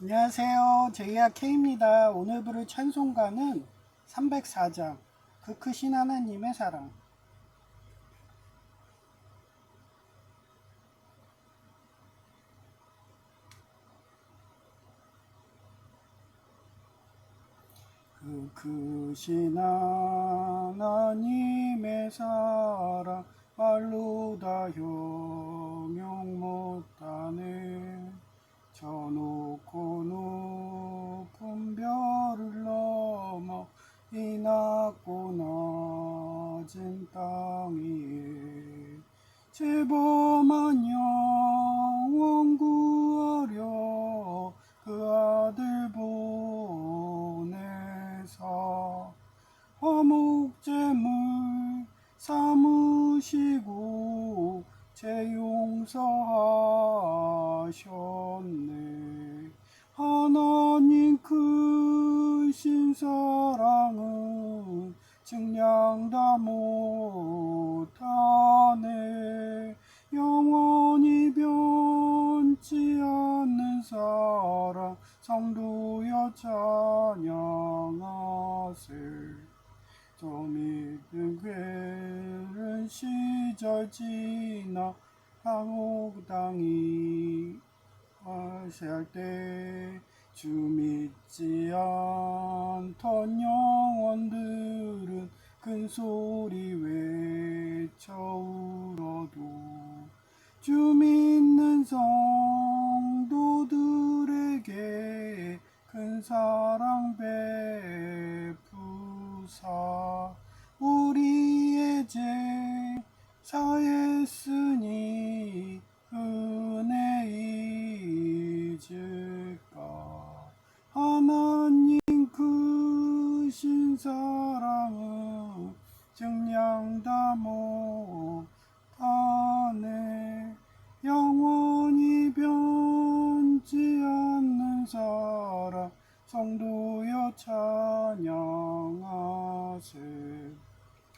안녕하세요. 제이야 K입니다. 오늘 부를 찬송가는 304장 그 크신 하나님의 사랑. 그 크신 하나님의 사랑 말로 다 형용 못하네. 저 높고 높은 별을 넘어 이 낮고 낮은 땅 위에 죄범한 영혼 구하려 그 아들 보내사 화목제물 삼으시고 죄 용서하셨네. 하나님 크신 사랑은 증량 다 못하네. 영원히 변치 않는 사랑 성도여 찬양하세. 좀 있는 괴른 시절 지나 항옥당이 하실 때 주 믿지 않던 영혼들은 큰 소리 외쳐 울어도 주 믿는 성도들에게 큰 사랑 베푸사 우리의 죄 사했으니 은혜 잊을까. 하나님 크신 사랑은 증량 다 못하네. 영원히 변치 않는 사랑 성도여 찬양하세.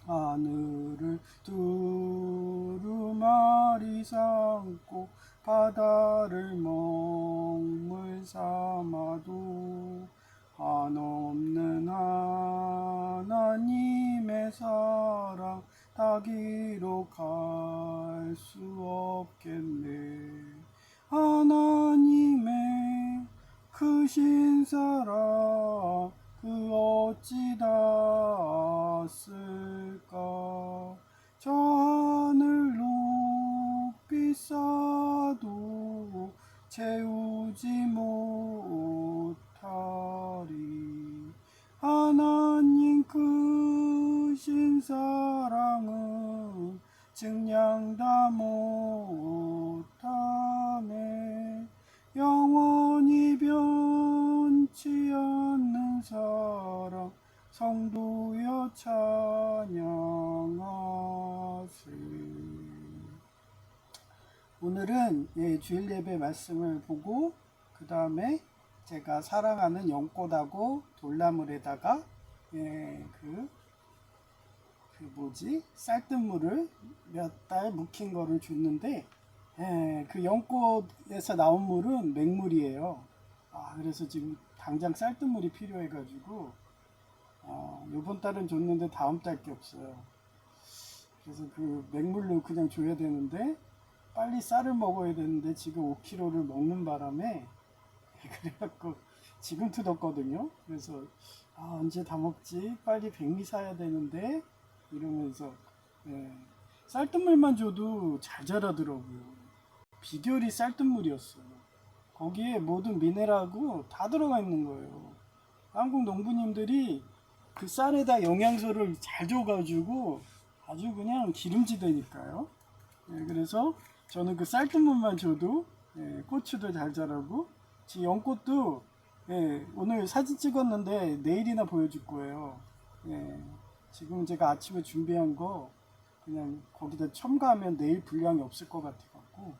하늘을 두루마리 삼고 바다를 먹물 삼아도 한없는 하나님의 사랑 다 기록할 수 없겠네. 하나님의 크신 사랑 그 어찌 닿았을까. 저 하늘 높이 쌓아도 채우지 못하리. 하나님 크신 사랑은 증량 다 못하네. 영원히 변치 않는 사랑 성도여 찬양하세. 오늘은 주일 예배 말씀을 보고 그 다음에 제가 사랑하는 연꽃하고 돌나물에다가 쌀뜨물을 몇 달 묵힌 거를 줬는데 그 연꽃에서 나온 물은 맹물이에요. 그래서 지금 당장 쌀뜨물이 필요해가지고 요번 달은 줬는데 다음 달 게 없어요. 그래서 그 맹물로 그냥 줘야 되는데 빨리 쌀을 먹어야 되는데 지금 5kg를 먹는 바람에 그래갖고 지금 뜯었거든요. 그래서 언제 다 먹지? 빨리 백미 사야 되는데 이러면서 쌀뜨물만 줘도 잘 자라더라고요. 비결이 쌀뜨물이었어요. 거기에 모든 미네랄하고 다 들어가 있는 거예요. 한국 농부님들이 그 쌀에다 영양소를 잘 줘가지고 아주 그냥 기름지대니까요. 그래서 저는 그 쌀뜨물만 줘도 고추도 잘 자라고, 연꽃도 오늘 사진 찍었는데 내일이나 보여줄 거예요. 지금 제가 아침에 준비한 거 그냥 거기다 첨가하면 내일 분량이 없을 것 같아갖고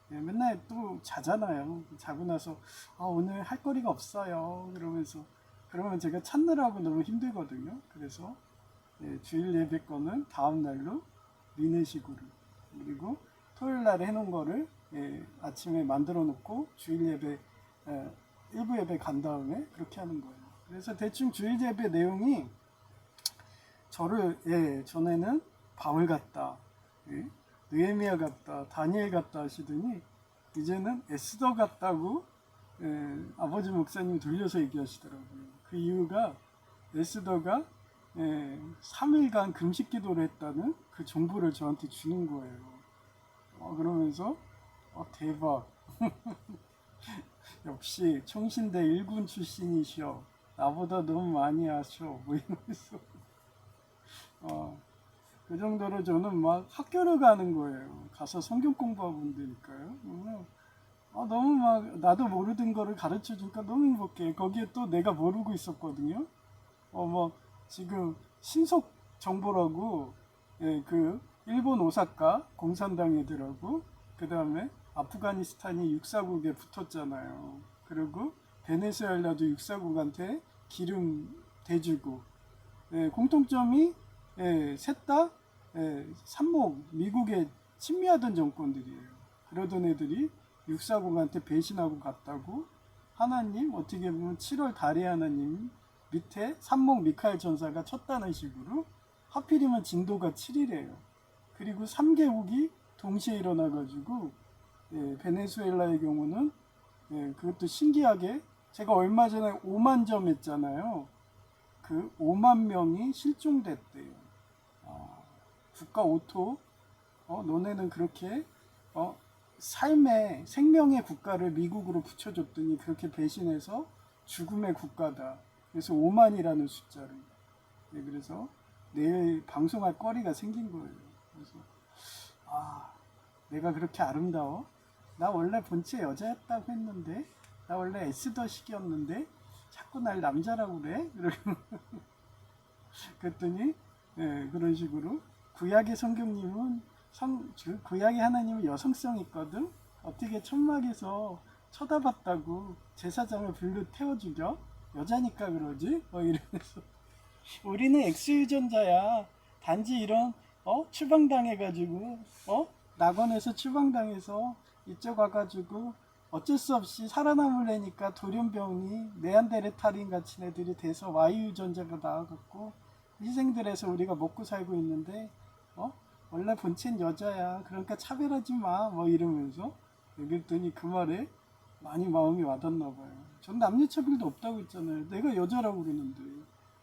맨날 또 자잖아요. 자고 나서 오늘 할 거리가 없어요. 그러면 제가 찾느라고 너무 힘들거든요. 그래서 주일 예배 거는 다음 날로 미는 식으로, 그리고 토요일 날에 해놓은 거를 아침에 만들어 놓고 주일 예배 일부 예배 간 다음에 그렇게 하는 거예요. 그래서 대충 주일 예배 내용이 저를 전에는 바울 같다, 느헤미야 같다, 다니엘 같다 하시더니 이제는 에스더 같다고 아버지 목사님 돌려서 얘기하시더라고요. 그 이유가 에스더가 3일간 금식 기도를 했다는 그 정보를 저한테 주는 거예요. 그러면서 대박. 역시 총신대 1군 출신이셔. 나보다 너무 많이 하셔. 뭐 이러면서 그 정도로 저는 막 학교를 가는 거예요. 가서 성경 공부하고 있으니까요. 너무 막 나도 모르던 거를 가르쳐 주니까 너무 행복해. 거기에 또 내가 모르고 있었거든요. 뭐 지금 신속 정보라고 그 일본 오사카 공산당 애들하고 그 다음에 아프가니스탄이 육사국에 붙었잖아요. 그리고 베네수엘라도 육사국한테 기름 대주고 공통점이 셋 다 삼목 미국에 친미하던 정권들이에요. 그러던 애들이 육사국한테 배신하고 갔다고 하나님 어떻게 보면 7월 달의 하나님 밑에 삼목 미카엘 전사가 쳤다는 식으로 하필이면 진도가 7이래요. 그리고 3개국이 동시에 일어나가지고 베네수엘라의 경우는 그것도 신기하게 제가 얼마 전에 5만 점 했잖아요. 그 5만 명이 실종됐대요. 국가 오토 너네는 그렇게 삶의 생명의 국가를 미국으로 붙여줬더니 그렇게 배신해서 죽음의 국가다. 그래서 5만이라는 숫자를. 그래서 내일 방송할 거리가 생긴 거예요. 그래서 내가 그렇게 아름다워? 나 원래 본체 여자였다고 했는데, 나 원래 에스더식이었는데 자꾸 날 남자라고 그래? 그랬더니 그런 식으로 구약의 성경님은 구약의 하나님은 여성성 있거든. 어떻게 천막에서 쳐다봤다고 제사장을 불러 태워주죠? 여자니까 그러지? 이러면서 우리는 X유전자야. 단지 이런 추방당해가지고 낙원에서 추방당해서 이쪽 와가지고 어쩔 수 없이 살아남으려니까 돌연병이 네안데르탈인 같은 애들이 돼서 Y유전자가 나와갖고 희생들해서 우리가 먹고 살고 있는데 원래 본체는 여자야. 그러니까 차별하지 마. 뭐 이러면서 그랬더니 그 말에 많이 마음이 와닿나 봐요. 전 남녀차별도 없다고 했잖아요. 내가 여자라고 그러는데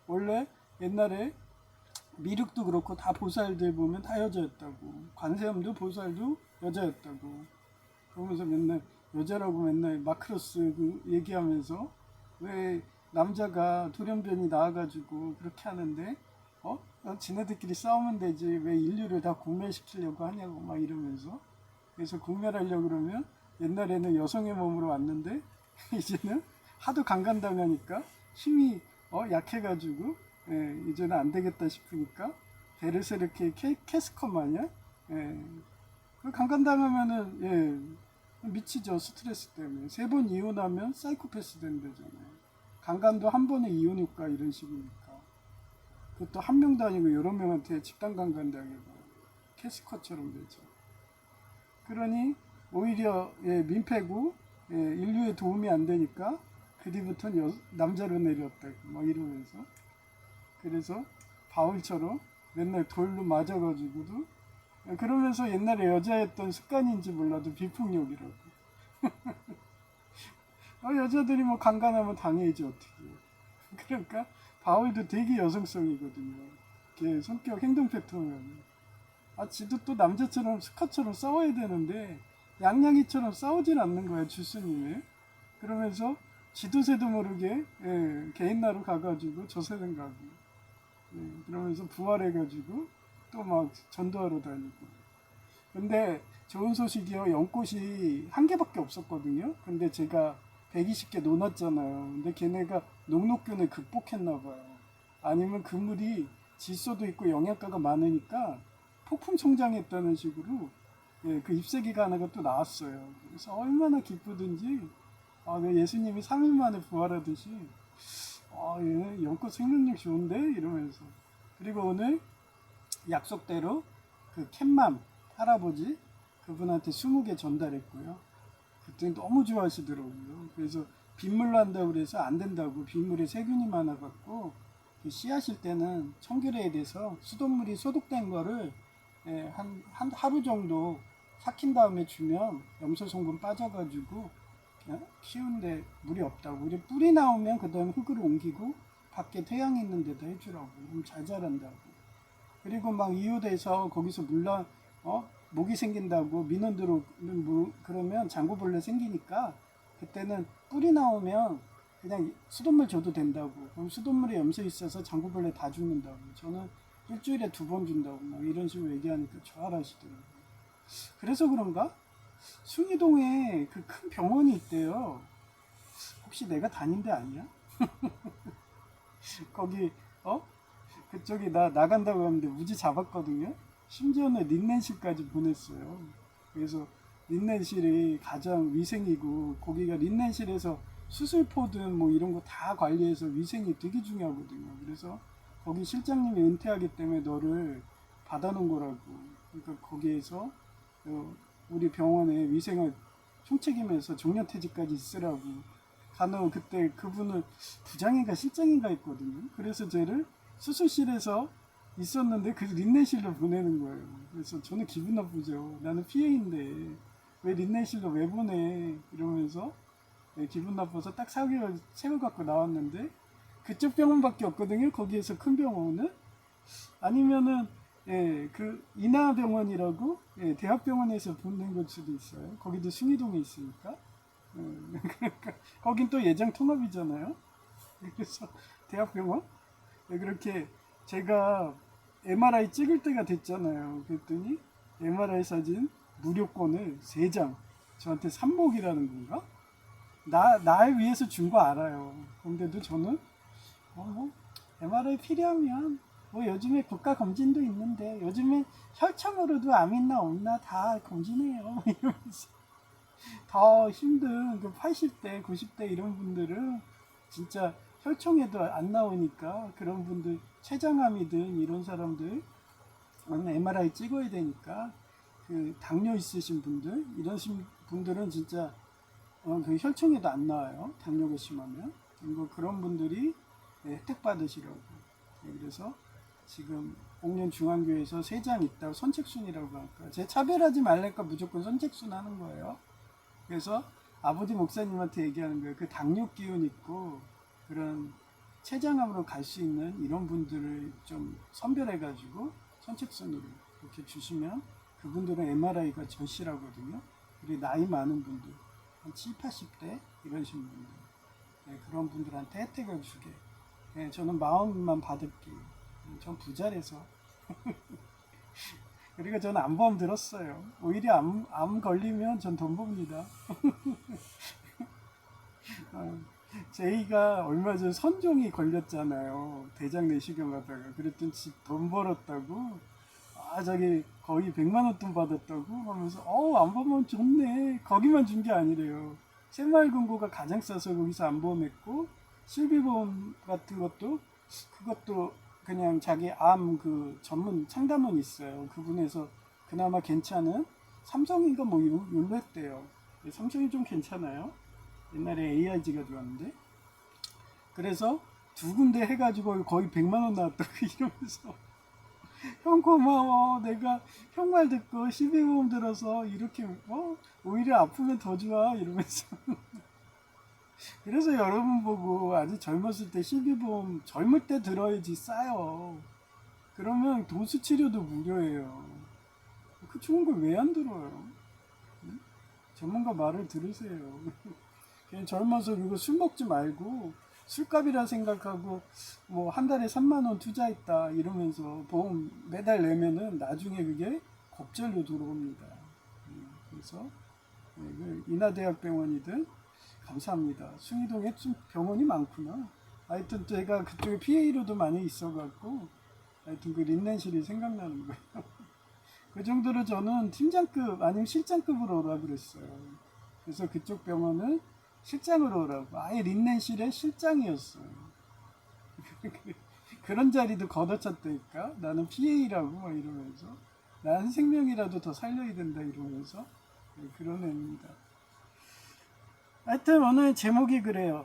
원래 옛날에 미륵도 그렇고 다 보살들 보면 다 여자였다고. 관세음도 보살도 여자였다고. 그러면서 맨날 여자라고 맨날 마크로스 얘기하면서 왜 남자가 돌연변이 나와가지고 그렇게 하는데 지네들끼리 싸우면 되지 왜 인류를 다 공멸시키려고 하냐고 막 이러면서. 그래서 공멸하려고 그러면 옛날에는 여성의 몸으로 왔는데 이제는 하도 강간당하니까 힘이 약해가지고 이제는 안 되겠다 싶으니까 베르세르크의 캐스커 마냥 강간당하면은 미치죠. 스트레스 때문에 3번 이혼하면 사이코패스 된다잖아요. 강간도 한 번에 이혼일까 이런 식이니까. 그것도 한 명도 아니고 여러 명한테 집단 강간 당하고 캐스커처럼 되죠. 그러니 오히려 민폐고 인류에 도움이 안 되니까 그 뒤부터는 남자로 내렸다고 막 이러면서. 그래서 바울처럼 맨날 돌로 맞아가지고도 그러면서 옛날에 여자였던 습관인지 몰라도 비폭력이라고. 여자들이 뭐 강간하면 당해야지 어떻게. 그러니까 바울도 되게 여성성이거든요. 걔 성격 행동 패턴은. 지도 또 남자처럼 스카처럼 싸워야 되는데 양양이처럼 싸우질 않는 거야 주스님이. 그러면서 지도새도 모르게 개인나루 가가지고 저세상 가고 그러면서 부활해가지고 또 막 전도하러 다니고. 근데 좋은 소식이요. 연꽃이 한 개밖에 없었거든요. 근데 제가 120개 놓았잖아요. 근데 걔네가 녹록균을 극복했나봐요. 아니면 그물이 질소도 있고 영양가가 많으니까 폭풍 성장했다는 식으로 그 잎새기가 하나가 또 나왔어요. 그래서 얼마나 기쁘든지 예수님이 3일 만에 부활하듯이 연꽃 생명력 좋은데 이러면서. 그리고 오늘 약속대로 그 캣맘 할아버지 그분한테 20개 전달했고요. 그랬더니 너무 좋아하시더라고요. 그래서 빗물로 한다고 그래서 안 된다고. 빗물에 세균이 많아갖고 그 씨앗일 때는 청결해야 돼서 수돗물이 소독된 거를 한 하루 정도 삭힌 다음에 주면 염소 성분 빠져가지고 키우는데 물이 없다고. 우리 뿌리 나오면 그 다음에 흙을 옮기고 밖에 태양이 있는 데다 해주라고. 그럼 잘 자란다고. 그리고 막 이웃에서 거기서 모기 생긴다고 민원 들어오면 그러면 장구벌레 생기니까 그때는 뿌리 나오면 그냥 수돗물 줘도 된다고. 그럼 수돗물에 염소 있어서 장구벌레 다 죽는다고. 저는 일주일에 2번 준다고 막 이런 식으로 얘기하니까 좋아하시더라고요. 그래서 그런가? 숭이동에 그 큰 병원이 있대요. 혹시 내가 다닌 데 아니야? 거기 그쪽이 나 나간다고 하는데 무지 잡았거든요. 심지어는 린넨실까지 보냈어요. 그래서 린넨실이 가장 위생이고 거기가 린넨실에서 수술포든 뭐 이런 거 다 관리해서 위생이 되게 중요하거든요. 그래서 거기 실장님이 은퇴하기 때문에 너를 받아놓은 거라고. 그러니까 거기에서 우리 병원의 위생을 총책임해서 정년퇴직까지 있으라고. 간혹 그때 그분을 부장인가 실장인가 했거든요. 그래서 쟤를 수술실에서 있었는데 그 린넨실로 보내는 거예요. 그래서 저는 기분 나쁘죠. 나는 PA인데 왜 린넨실로 왜 보내 이러면서 기분 나빠서 딱 4개월 세월 갖고 나왔는데 그쪽 병원밖에 없거든요. 거기에서 큰 병원은 아니면은 그 인하병원이라고 대학병원에서 보낸 걸 수도 있어요. 거기도 숭이동에 있으니까. 그러니까 거긴 또 예장 통합이잖아요. 그래서 대학병원 그렇게 제가 MRI 찍을 때가 됐잖아요. 그랬더니 MRI 사진 무료권을 3장 저한테 삽목이라는 건가? 날 위해서 준 거 알아요. 그런데도 저는 MRI 필요하면 요즘에 국가 검진도 있는데 요즘에 혈청으로도 암 있나 없나 다 검진해요. 이러면서 더 힘든 그 80대, 90대 이런 분들은 진짜 혈청에도 안 나오니까 그런 분들 췌장암이든 이런 사람들 MRI 찍어야 되니까 그 당뇨 있으신 분들 이런 분들은 진짜 그 혈청에도 안 나와요. 당뇨가 심하면. 그런 분들이 혜택 받으시라고. 그래서 지금 옥년중앙교회에서 3장 있다고 선책순이라고 할까. 제 차별하지 말랄까 무조건 선책순 하는 거예요. 그래서 아버지 목사님한테 얘기하는 거예요. 그 당뇨 기운 있고 그런 췌장암으로 갈 수 있는 이런 분들을 좀 선별해가지고 선책순으로 이렇게 주시면 그분들은 MRI가 절실하거든요. 그리고 나이 많은 분들, 한 7, 80대 이러신 분들, 그런 분들한테 혜택을 주게. 저는 마음만 받을게요. 전 부자라서. 그리고 저는 암보험 들었어요. 오히려 암 걸리면 전 돈 법니다. 제이가 얼마 전에 선종이 걸렸잖아요. 대장 내시경 하다가. 그랬더니 돈 벌었다고. 자기 거의 100만 원 돈 받았다고 하면서 암보험 좋네. 거기만 준 게 아니래요. 새마을금고가 가장 싸서 거기서 암보험했고 실비보험 같은 것도 그것도 그냥 자기 암 그 전문 상담원 있어요. 그분에서 그나마 괜찮은 삼성인가 뭐 요로 했대요. 삼성이 좀 괜찮아요. 옛날에 AIG가 좋았는데. 그래서 2군데 해가지고 거의 100만 원 나왔다고 이러면서 형 고마워. 내가 형 말 듣고 실비보험 들어서 이렇게 오히려 아프면 더 좋아 이러면서. 그래서 여러분 보고 아주 젊었을 때 실비보험 젊을 때 들어야지 싸요. 그러면 도수 치료도 무료예요. 그 좋은 걸 왜 안 들어요? 응? 전문가 말을 들으세요. 그냥 젊어서 이거 술 먹지 말고 술값이라 생각하고 뭐 한 달에 3만 원 투자했다 이러면서 보험 매달 내면은 나중에 그게 겁절로 들어옵니다. 그래서 인하대학병원이든 감사합니다. 숭이동에 좀 병원이 많구나. 하여튼 제가 그쪽에 PA로도 많이 있어갖고 하여튼 그 린넨실이 생각나는 거예요. 그 정도로 저는 팀장급 아니면 실장급으로 오라 그랬어요. 그래서 그쪽 병원은 실장으로 오라고. 아예 린넨실의 실장이었어요. 그런 자리도 걷어찼다니까. 나는 PA라고 막 이러면서 나는 생명이라도 더 살려야 된다 이러면서 그런 애입니다. 하여튼 오늘 제목이 그래요.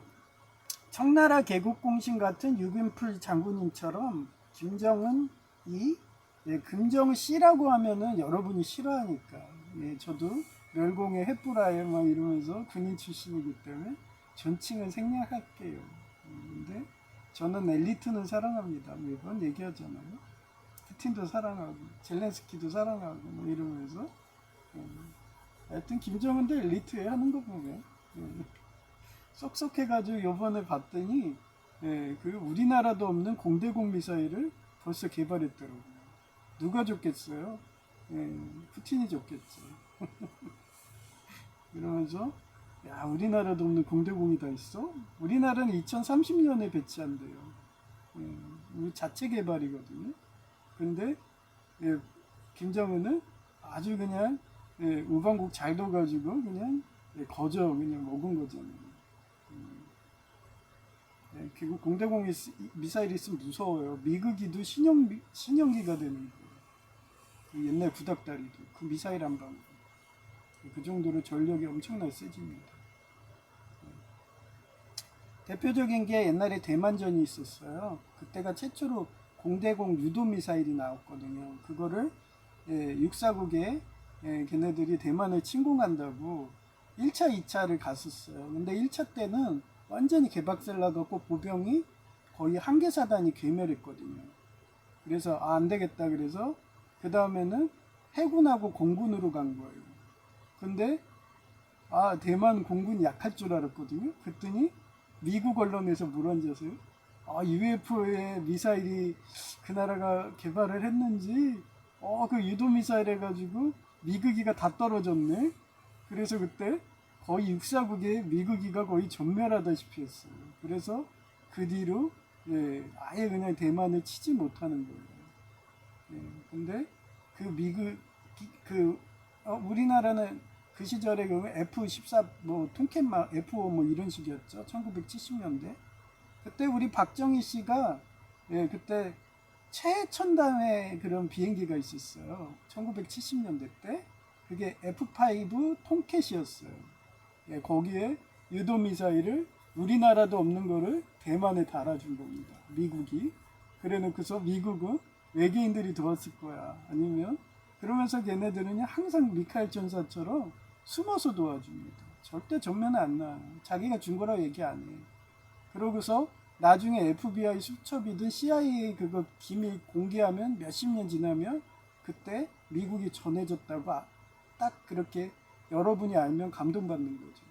청나라 개국공신 같은 유빈풀 장군님처럼 김정은이, 예, 금정 씨라고 하면은 여러분이 싫어하니까, 예, 저도 멸공의 횃불아에 막 이러면서 군인 출신이기 때문에 존칭은 생략할게요. 근데 저는 엘리트는 사랑합니다. 매번 얘기하잖아요. 푸틴도 사랑하고 젤렌스키도 사랑하고 뭐 이러면서, 하여튼 김정은도 엘리트에 하는 거 보면, 예, 쏙쏙해가지고 요번에 봤더니, 예, 그 우리나라도 없는 공대공 미사일을 벌써 개발했더라고요. 누가 줬겠어요? 예, 푸틴이 줬겠죠. 이러면서 야, 우리나라도 없는 공대공이 다 있어? 우리나라는 2030년에 배치한대요. 예, 우리 자체 개발이거든요. 근데, 예, 김정은은 아주 그냥, 예, 우방국 잘 둬가지고 그냥, 예, 거저 그냥 먹은 거잖아요. 예, 그리고 공대공 미사일 있으면 무서워요. 미국이도 신형기가 되는 거예요. 그 옛날 구닥다리도 그 미사일 한 방. 그 정도로 전력이 엄청나게 세집니다. 대표적인 게 옛날에 대만전이 있었어요. 그때가 최초로 공대공 유도 미사일이 나왔거든요. 그거를, 예, 육사국에, 예, 걔네들이 대만을 침공한다고 1차, 2차를 갔었어요. 근데 1차 때는 완전히 개박살나갖고 보병이 거의 한 개 사단이 괴멸했거든요. 그래서 안 되겠다 그래서 그 다음에는 해군하고 공군으로 간 거예요. 근데 대만 공군이 약할 줄 알았거든요. 그랬더니 미국 언론에서 물어앉아서요. UFO의 미사일이 그 나라가 개발을 했는지, 그 유도 미사일 해가지고 미국이가 다 떨어졌네. 그래서 그때 거의 육사국에 미국이가 거의 전멸하다시피 했어요. 그래서 그 뒤로, 예, 아예 그냥 대만을 치지 못하는 거예요. 예, 근데 그 미국 우리나라는 그 시절에 그 F-14 뭐 통캔마 F-5 뭐 이런 식이었죠. 1970년대. 그때 우리 박정희 씨가, 예, 그때 최첨단의 그런 비행기가 있었어요. 1970년대 때. 그게 F-5 통캣이었어요. 예, 거기에 유도 미사일을 우리나라도 없는 거를 대만에 달아준 겁니다. 미국이. 그래 놓고서 미국은 외계인들이 도왔을 거야. 아니면 그러면서 걔네들은 항상 미카엘 전사처럼 숨어서 도와줍니다. 절대 전면에 안 나. 자기가 준 거라고 얘기 안 해. 그러고서 나중에 FBI 수첩이든 CIA 그거 기밀 공개하면 몇십 년 지나면 그때 미국이 전해졌다고 딱 그렇게 여러분이 알면 감동받는 거죠.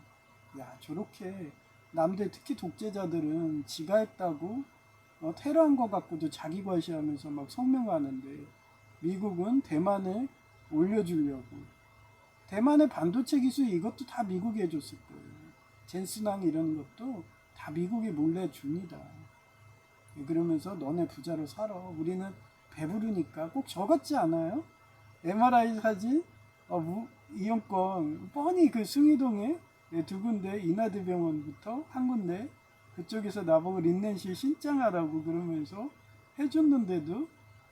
야, 저렇게 남들 특히 독재자들은 지가 했다고 테러한 것 같고도 자기 과시하면서 막 성명하는데 미국은 대만을 올려주려고. 대만의 반도체 기술 이것도 다 미국이 해줬을 거예요. 젠슨왕 이런 것도 다 미국이 몰래 줍니다. 그러면서 너네 부자로 살아. 우리는 배부르니까. 꼭 저 같지 않아요? MRI 사진, 이용권 뻔히 그 숭이동에 두 군데 인하대병원부터 한 군데 그쪽에서 나보고 린넨시 신장하라고 그러면서 해줬는데도,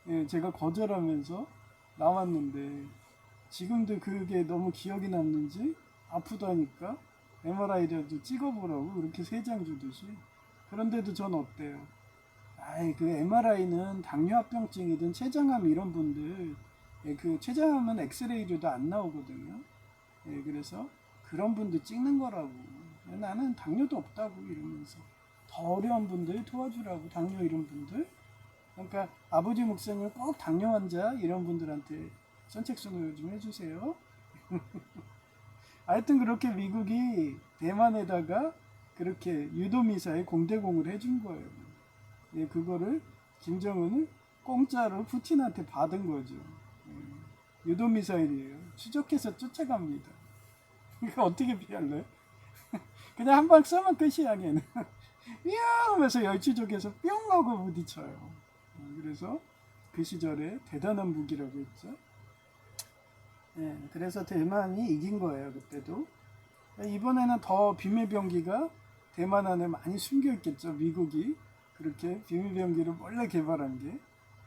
예, 제가 거절하면서 나왔는데 지금도 그게 너무 기억이 남는지 아프다니까 MRI라도 찍어보라고 그렇게 세 장 주듯이. 그런데도 전 어때요? 그 MRI는 당뇨합병증이든 췌장암 이런 분들, 예, 그 췌장암은 엑스레이로도 안 나오거든요. 예, 그래서 그런 분들 찍는 거라고. 나는 당뇨도 없다고 이러면서 더 어려운 분들 도와주라고. 당뇨 이런 분들. 그러니까 아버지 목사님 꼭 당뇨 환자 이런 분들한테 선착순을 좀 해주세요. 하여튼 그렇게 미국이 대만에다가 그렇게 유도미사일 공대공을 해준 거예요. 예, 그거를 김정은은 공짜로 푸틴한테 받은 거죠. 예, 유도미사일이에요. 추적해서 쫓아갑니다. 이거 어떻게 피할래? 그냥 한 방 쏘면 끝이야, 걔는. 뿅 하면서 열추적에서 뿅 하고 부딪혀요. 그래서 그 시절에 대단한 무기라고 했죠. 예, 그래서 대만이 이긴 거예요, 그때도. 이번에는 더 비밀병기가 대만 안에 많이 숨겨 있겠죠, 미국이. 그렇게 비밀병기를 몰래 개발한 게.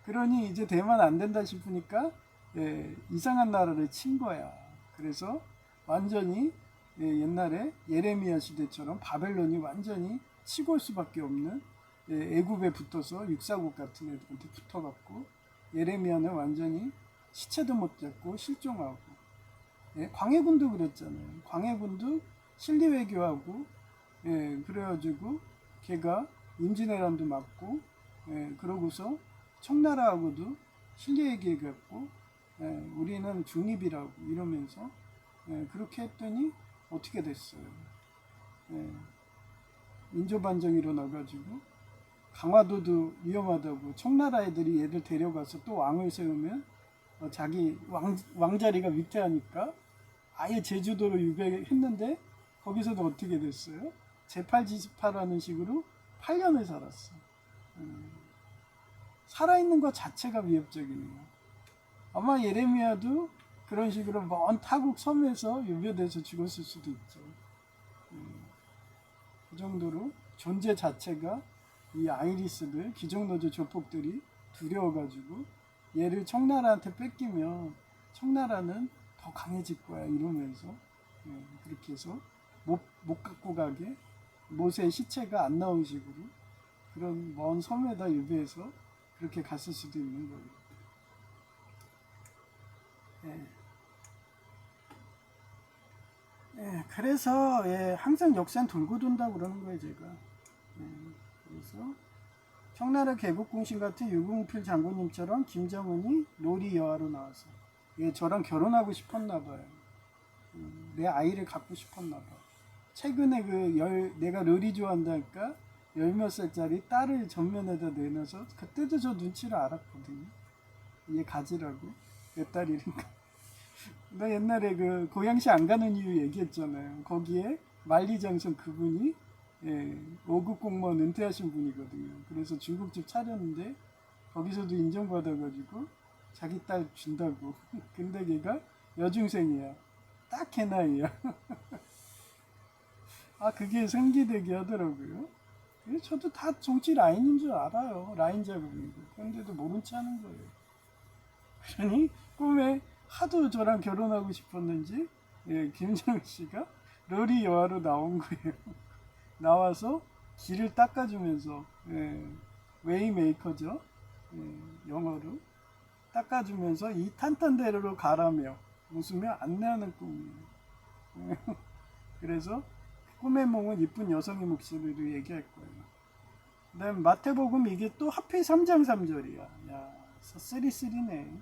그러니 이제 대만 안 된다 싶으니까, 예, 이상한 나라를 친 거야. 그래서 완전히, 옛날에 예레미야 시대처럼 바벨론이 완전히 치고 올 수밖에 없는 애굽에 붙어서 육사국 같은 애들한테 붙어갖고 예레미야는 완전히 시체도 못 잡고 실종하고 광해군도 그랬잖아요. 광해군도 실리외교하고 그래가지고 걔가 임진왜란도 맞고 그러고서 청나라하고도 실리외교해갖고 우리는 중립이라고 이러면서 그렇게 했더니 어떻게 됐어요. 인조반정이 일어나가지고 강화도도 위험하다고 청나라 애들이 얘들 데려가서 또 왕을 세우면 자기 왕자리가 위태하니까 아예 제주도로 유배했는데 거기서도 어떻게 됐어요? 제8지8하는 식으로 8년을 살았어. 살아있는 것 자체가 위협적이네요. 아마 예레미야도 그런 식으로 먼 타국 섬에서 유배돼서 죽었을 수도 있죠. 그 정도로 존재 자체가 이 아이리스들, 귀족노조 조폭들이 두려워가지고 얘를 청나라한테 뺏기면 청나라는 더 강해질 거야 이러면서 그렇게 해서 못 갖고 가게 모세의 시체가 안 나온 식으로 그런 먼 섬에다 유배해서 그렇게 갔을 수도 있는 거예요. 그래서 항상 역사는 돌고 돈다 그러는 거예요 제가. 그래서 청나라 개국공신 같은 유궁필 장군님처럼 김정은이 놀이 여아로 나와서 저랑 결혼하고 싶었나 봐요. 내 아이를 갖고 싶었나 봐. 최근에 내가 롤이 좋아한다니까 10몇 살짜리 딸을 전면에다 내놔서 그때도 저 눈치를 알았거든요. 얘 가지라고. 내 딸이니까. 나 옛날에 그 고양시 안 가는 이유 얘기했잖아요. 거기에 만리장성 그분이 5급 공무원 은퇴하신 분이거든요. 그래서 중국집 차렸는데 거기서도 인정받아가지고 자기 딸 준다고. 근데 걔가 여중생이야. 딱 걔 나이야. 아 그게 생기되게 하더라고요. 그래서 저도 다 정치 라인인 줄 알아요. 라인 작업이고. 그런데도 모른 체 하는 거예요. 그러니 꿈에 하도 저랑 결혼하고 싶었는지 김정은 씨가 롤이 여아로 나온 거예요. 나와서 길을 닦아주면서 웨이메이커죠. 영어로 닦아주면서 이 탄탄대로로 가라며 웃으며 안내하는 꿈이에요. 그래서 꿈의 몽은 이쁜 여성의 목소리로 얘기할 거예요. 그 다음 마태복음 이게 또 하필 3장 3절이야. 야, 쓰리쓰리네.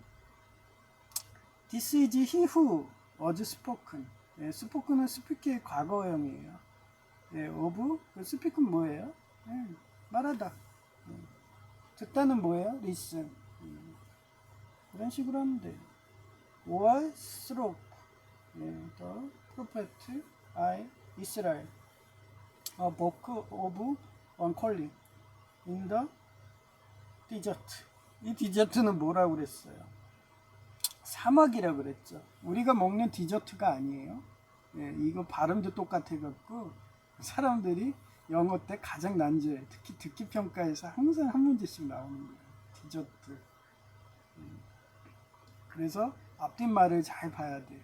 This is he who was spoken. spoken은 스피크의 과거형이에요. of, 그 스피크는 뭐예요? 말하다. 듣다는 뭐예요? listen. 그런 식으로 하면 돼요. or spoke. the prophet I Israel. A book of one calling. in the desert. 이 디저트는 뭐라고 그랬어요? 사막이라고 그랬죠. 우리가 먹는 디저트가 아니에요. 이거 발음도 똑같아갖고 사람들이 영어 때 가장 난조해. 특히 듣기 평가에서 항상 한 문제씩 나오는 거예요. 디저트. 그래서 앞뒷말을 잘 봐야 돼.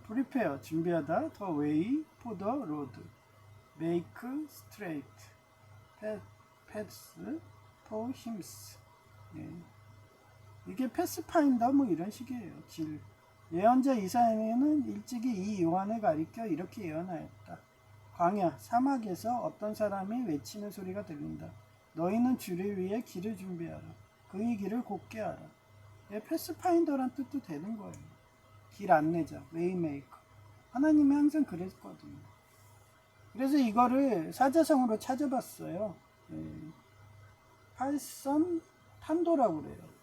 prepare 준비하다. the way for the road. make straight. paths for him. 이게 패스파인더 뭐 이런 식이에요. 길. 예언자 이사야는 일찍이 이 요한을 가리켜 이렇게 예언하였다. 광야 사막에서 어떤 사람이 외치는 소리가 들린다. 너희는 주를 위해 길을 준비하라. 그의 길을 곱게 하라. 패스파인더란 뜻도 되는 거예요. 길 안내자, 웨이메이커. 하나님이 항상 그랬거든요. 그래서 이거를 사자성어로 찾아봤어요. 팔선 탄도라고 그래요.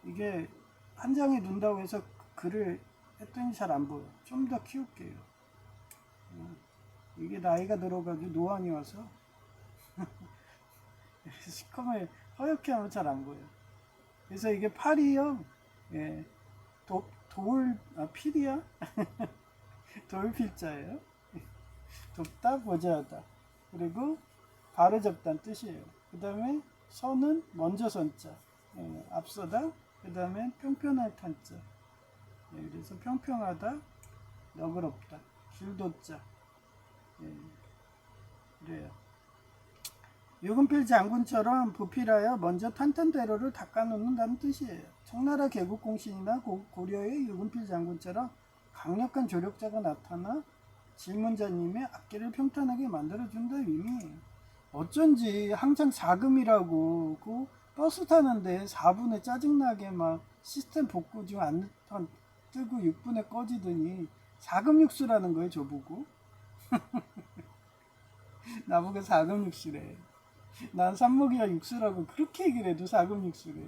이게 한 장에 둔다고 해서 글을 했더니 잘 안 보여. 좀 더 키울게요. 이게 나이가 들어가지고 노안이 와서 시커멓게 허옇게 하면 잘 안 보여. 그래서 이게 팔이요. 필이야? 돌필자예요. 돕다, 보좌하다. 그리고 바로잡다는 뜻이에요. 그 다음에 선은 먼저 선자. 앞서다. 그 다음에 평평할 탄자. 그래서 평평하다, 너그럽다, 줄도자. 예, 그래요. 유금필 장군처럼 부필하여 먼저 탄탄대로를 닦아놓는다는 뜻이에요. 청나라 개국공신이나 고려의 유금필 장군처럼 강력한 조력자가 나타나 질문자님의 앞길을 평탄하게 만들어준다 의미예요. 어쩐지 항상 자금이라고 그 버스 타는데 4분에 짜증나게 막 시스템 복구 중 안 뜨고 6분에 꺼지더니 자금육수라는 거예요. 저보고. 나보고 자금육수래. 난 쌈먹이야 육수라고 그렇게 얘기를 해도 자금육수래.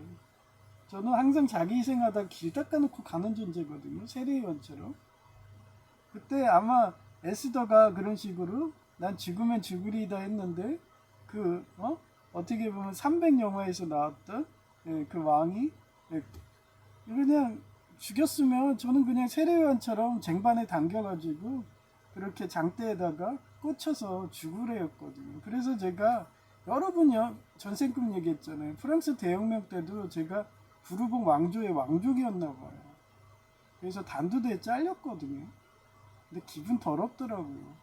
저는 항상 자기 희생하다 길 닦아놓고 가는 존재거든요. 세례요원처럼. 그때 아마 에스더가 그런 식으로 난 죽으면 죽으리다 했는데 어떻게 보면 300 영화에서 나왔던 그 왕이 그냥 죽였으면 저는 그냥 세례요원처럼 쟁반에 당겨가지고 그렇게 장대에다가 꽂혀서 죽으래였거든요. 그래서 제가 여러 번 전생금 얘기했잖아요. 프랑스 대혁명 때도 제가 부르봉 왕조의 왕족이었나 봐요. 그래서 단두대에 잘렸거든요. 근데 기분 더럽더라고요.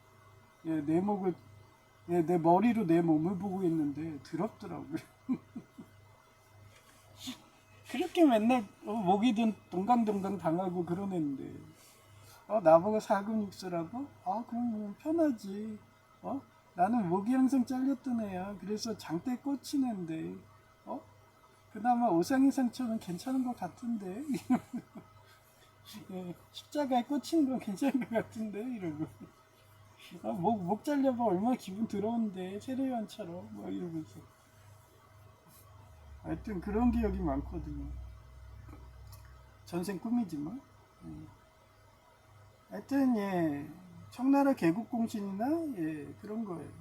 내 머리로 내 몸을 보고 있는데 더럽더라고요. 그렇게 맨날 목이든 동강동강 당하고 그러는데 나보고 사금육수라고? 그럼 편하지. 나는 목이 항상 잘렸던 애야. 그래서 장대 꽂히는데 그나마 오상의 상처는 괜찮은 것 같은데 십자가에 꽂히는 건 괜찮은 것 같은데 이러고 목 잘려봐 얼마나 기분 더러운데 세례요원처럼 이러면서 하여튼 그런 기억이 많거든요. 전생 꿈이지만 하여튼 청나라 개국공신이나 그런 거예요.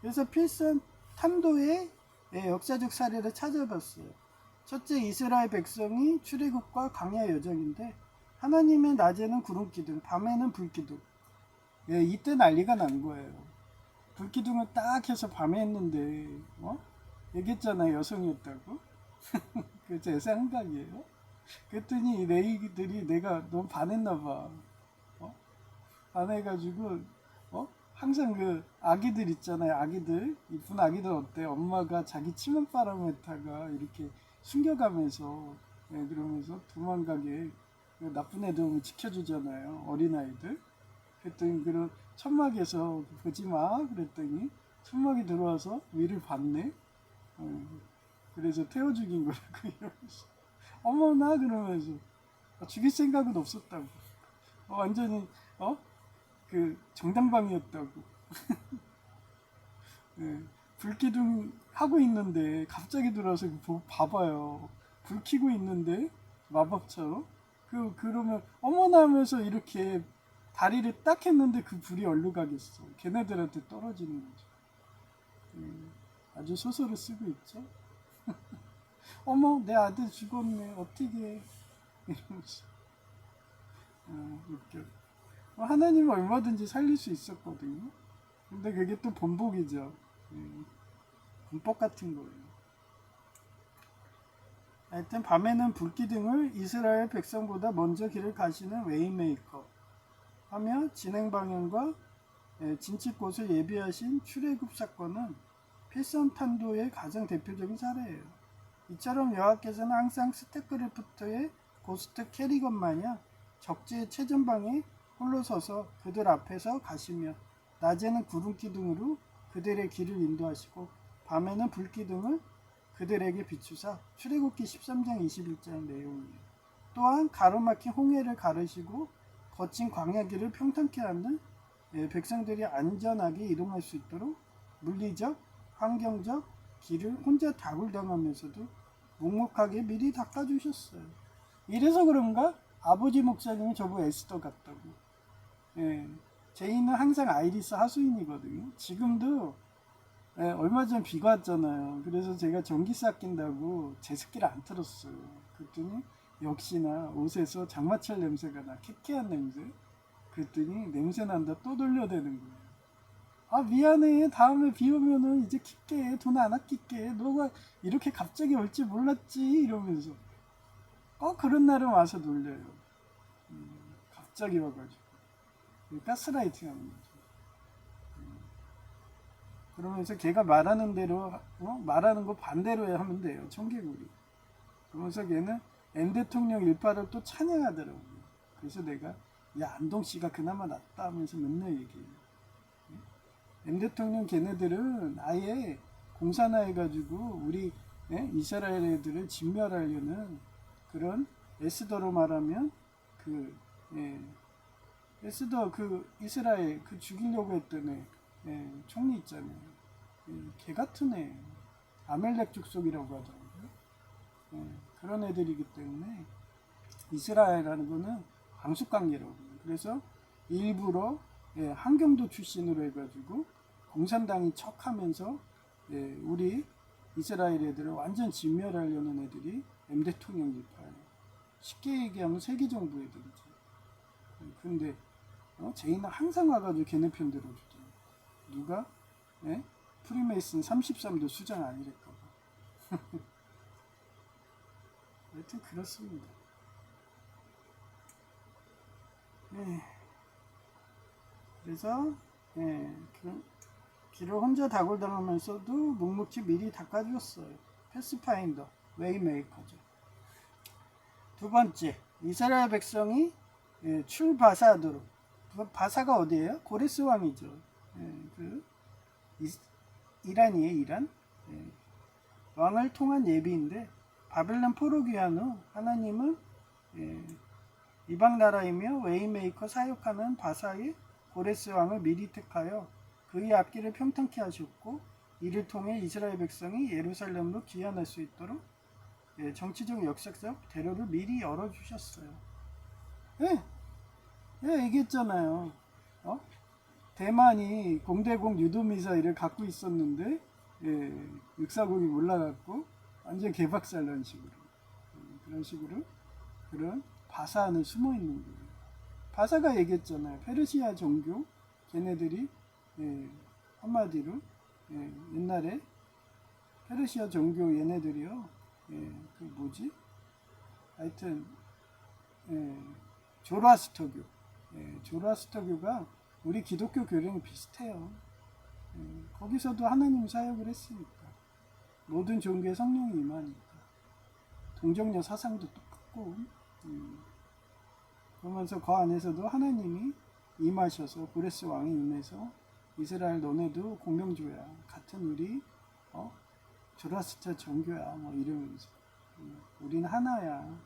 그래서 필선 탄도의 역사적 사례를 찾아봤어요. 첫째, 이스라엘 백성이 출애굽과 광야 여정인데 하나님의 낮에는 구름기둥, 밤에는 불기둥. 이때 난리가 난 거예요. 불기둥을 딱 해서 밤에 했는데 얘기했잖아요. 여성이었다고. 그 제 생각이에요. 그랬더니 레이들이 내가 너무 반했나 봐. 반해가지고 항상 그 아기들 있잖아요. 아기들 이쁜 아기들 어때? 엄마가 자기 치맛바람에다가 이렇게 숨겨가면서 그러면서 도망가게 나쁜 애들 지켜주잖아요. 어린아이들. 그랬더니 그런 천막에서 보지마 그랬더니 천막이 들어와서 위를 봤네. 그래서 태워 죽인 거라고 이러면서 어머나 그러면서 죽일 생각은 없었다고. 완전히 그 정당방위였다고. 불기둥 하고 있는데 갑자기 들어와서 봐봐요. 불 켜고 있는데 마법처럼 그러면 어머나 하면서 이렇게 다리를 딱 했는데 그 불이 얼로 가겠어. 걔네들한테 떨어지는 거죠. 아주 소설을 쓰고 있죠. 어머 내 아들 죽었네 어떻게 이러면서 웃겨. 하나님은 얼마든지 살릴 수 있었거든요. 근데 그게 또 본복이죠. 범법 같은 거예요. 하여튼 밤에는 불기둥을 이스라엘 백성보다 먼저 길을 가시는 웨이메이커 하며 진행 방향과 진칠 곳을 예비하신 출애굽 사건은 필선탄도의 가장 대표적인 사례예요. 이처럼 여호와께서는 항상 스태크래프트의 고스트 캐리건 마냥 적재의 최전방에 홀로 서서 그들 앞에서 가시며 낮에는 구름기둥으로 그들의 길을 인도하시고 밤에는 불기둥을 그들에게 비추사 출애굽기 13장 21장 내용이에요. 또한 가로막힌 홍해를 가르시고 거친 광야길을 평탄케 하는 백성들이 안전하게 이동할 수 있도록 물리적, 환경적 길을 혼자 다굴당하면서도 묵묵하게 미리 닦아주셨어요. 이래서 그런가 아버지 목사님이 저보고 에스더 같다고. 제이는 항상 아이리스 하수인이거든요. 지금도 얼마 전 비가 왔잖아요. 그래서 제가 전기세 아낀다고 제습기를 안 틀었어요. 그랬더니 역시나 옷에서 장마철 냄새가 나. 쾌쾌한 냄새. 그랬더니 냄새 난다 또 돌려대는 거예요. 미안해. 다음에 비 오면은 이제 킬게. 돈 안 아낄게. 너가 이렇게 갑자기 올지 몰랐지. 이러면서 그런 날은 와서 놀려요. 갑자기 와가지고 가스라이팅 하는 거죠. 그러면서 걔가 말하는 대로 말하는 거 반대로 하면 돼요. 청개구리. 그러면서 걔는 M 대통령 일파를 또 찬양하더라고요. 그래서 내가 야 안동씨가 그나마 낫다 하면서 맨날 얘기해요. M 대통령 걔네들은 아예 공산화해가지고 우리 이스라엘 애들을 진멸하려는 그런 에스더로 말하면 그 에스더 그 이스라엘 그 죽이려고 했던 총리 있잖아요. 개 같은 애 아멜렉 족속이라고 하더라고요. 그런 애들이기 때문에 이스라엘이라는 거는 강숙관계라고 해요. 그래서 일부러 한경도 출신으로 해가지고 공산당이 척하면서 우리 이스라엘 애들을 완전 진멸하려는 애들이 M 대통령 일파예요. 쉽게 얘기하면 세계정부 애들이죠. 근데 제이는 항상 와가지고 걔네 편 들어주죠. 누가? 프리메이슨 33도 수장 아니랄까봐. 하여튼 그렇습니다. 그래서 길을 혼자 다굴당하면서도 묵묵히 미리 닦아주었어요. 패스파인더, 웨이메이커죠. 두 번째, 이스라엘 백성이 출바사하도록. 바사가 어디예요? 고레스 왕이죠. 그 이란이에요, 이란. 왕을 통한 예비인데 바벨론 포로 귀환 후 하나님은 이방 나라이며 웨이메이커 사역하는 바사의 고레스 왕을 미리 택하여 그의 앞길을 평탄케 하셨고 이를 통해 이스라엘 백성이 예루살렘으로 귀환할 수 있도록 정치적 역사적 대로를 미리 열어주셨어요. 얘기했잖아요. 대만이 공대공 유도미사일을 갖고 있었는데 640이 몰라갖고 완전 개박살난 식으로 그런 식으로 그런 바사 안에 숨어 있는 거예요. 바사가 얘기했잖아요. 페르시아 종교 걔네들이 한마디로 옛날에 페르시아 종교 얘네들이요. 그 뭐지? 하여튼 조로아스터교. 조로아스터교가 우리 기독교 교령이 비슷해요. 거기서도 하나님 사역을 했으니까 모든 종교에 성령이 임하니까 동정녀 사상도 똑같고 그러면서 그 안에서도 하나님이 임하셔서 고레스 왕이 임해서 이스라엘 너네도 공명조야 같은 우리 조라스터 종교야 뭐 이러면서 우리는 하나야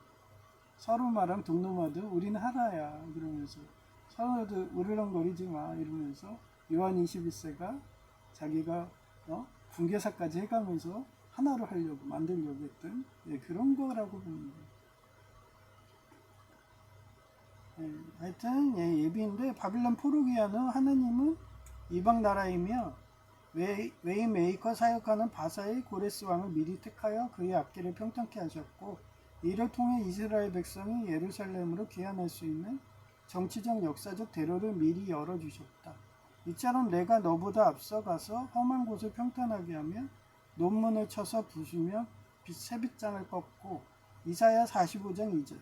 서로마랑 동로마도 우리는 하나야 그러면서 서로도 으르렁거리지 마 이러면서 요한 21세가 자기가 분계사까지 해가면서 하나로 하려고 만들려고 했던 그런 거라고 봅니다. 하여튼 예비인데 바빌론 포로 귀환 후 하나님은 이방 나라이며 웨이메이커 사역하는 바사의 고레스 왕을 미리 택하여 그의 앞길을 평탄케 하셨고 이를 통해 이스라엘 백성이 예루살렘으로 귀환할 수 있는 정치적 역사적 대로를 미리 열어주셨다. 이처럼 내가 너보다 앞서 가서 험한 곳을 평탄하게 하며 논문을 쳐서 부수며 새빗장을 꺾고 이사야 45장 2절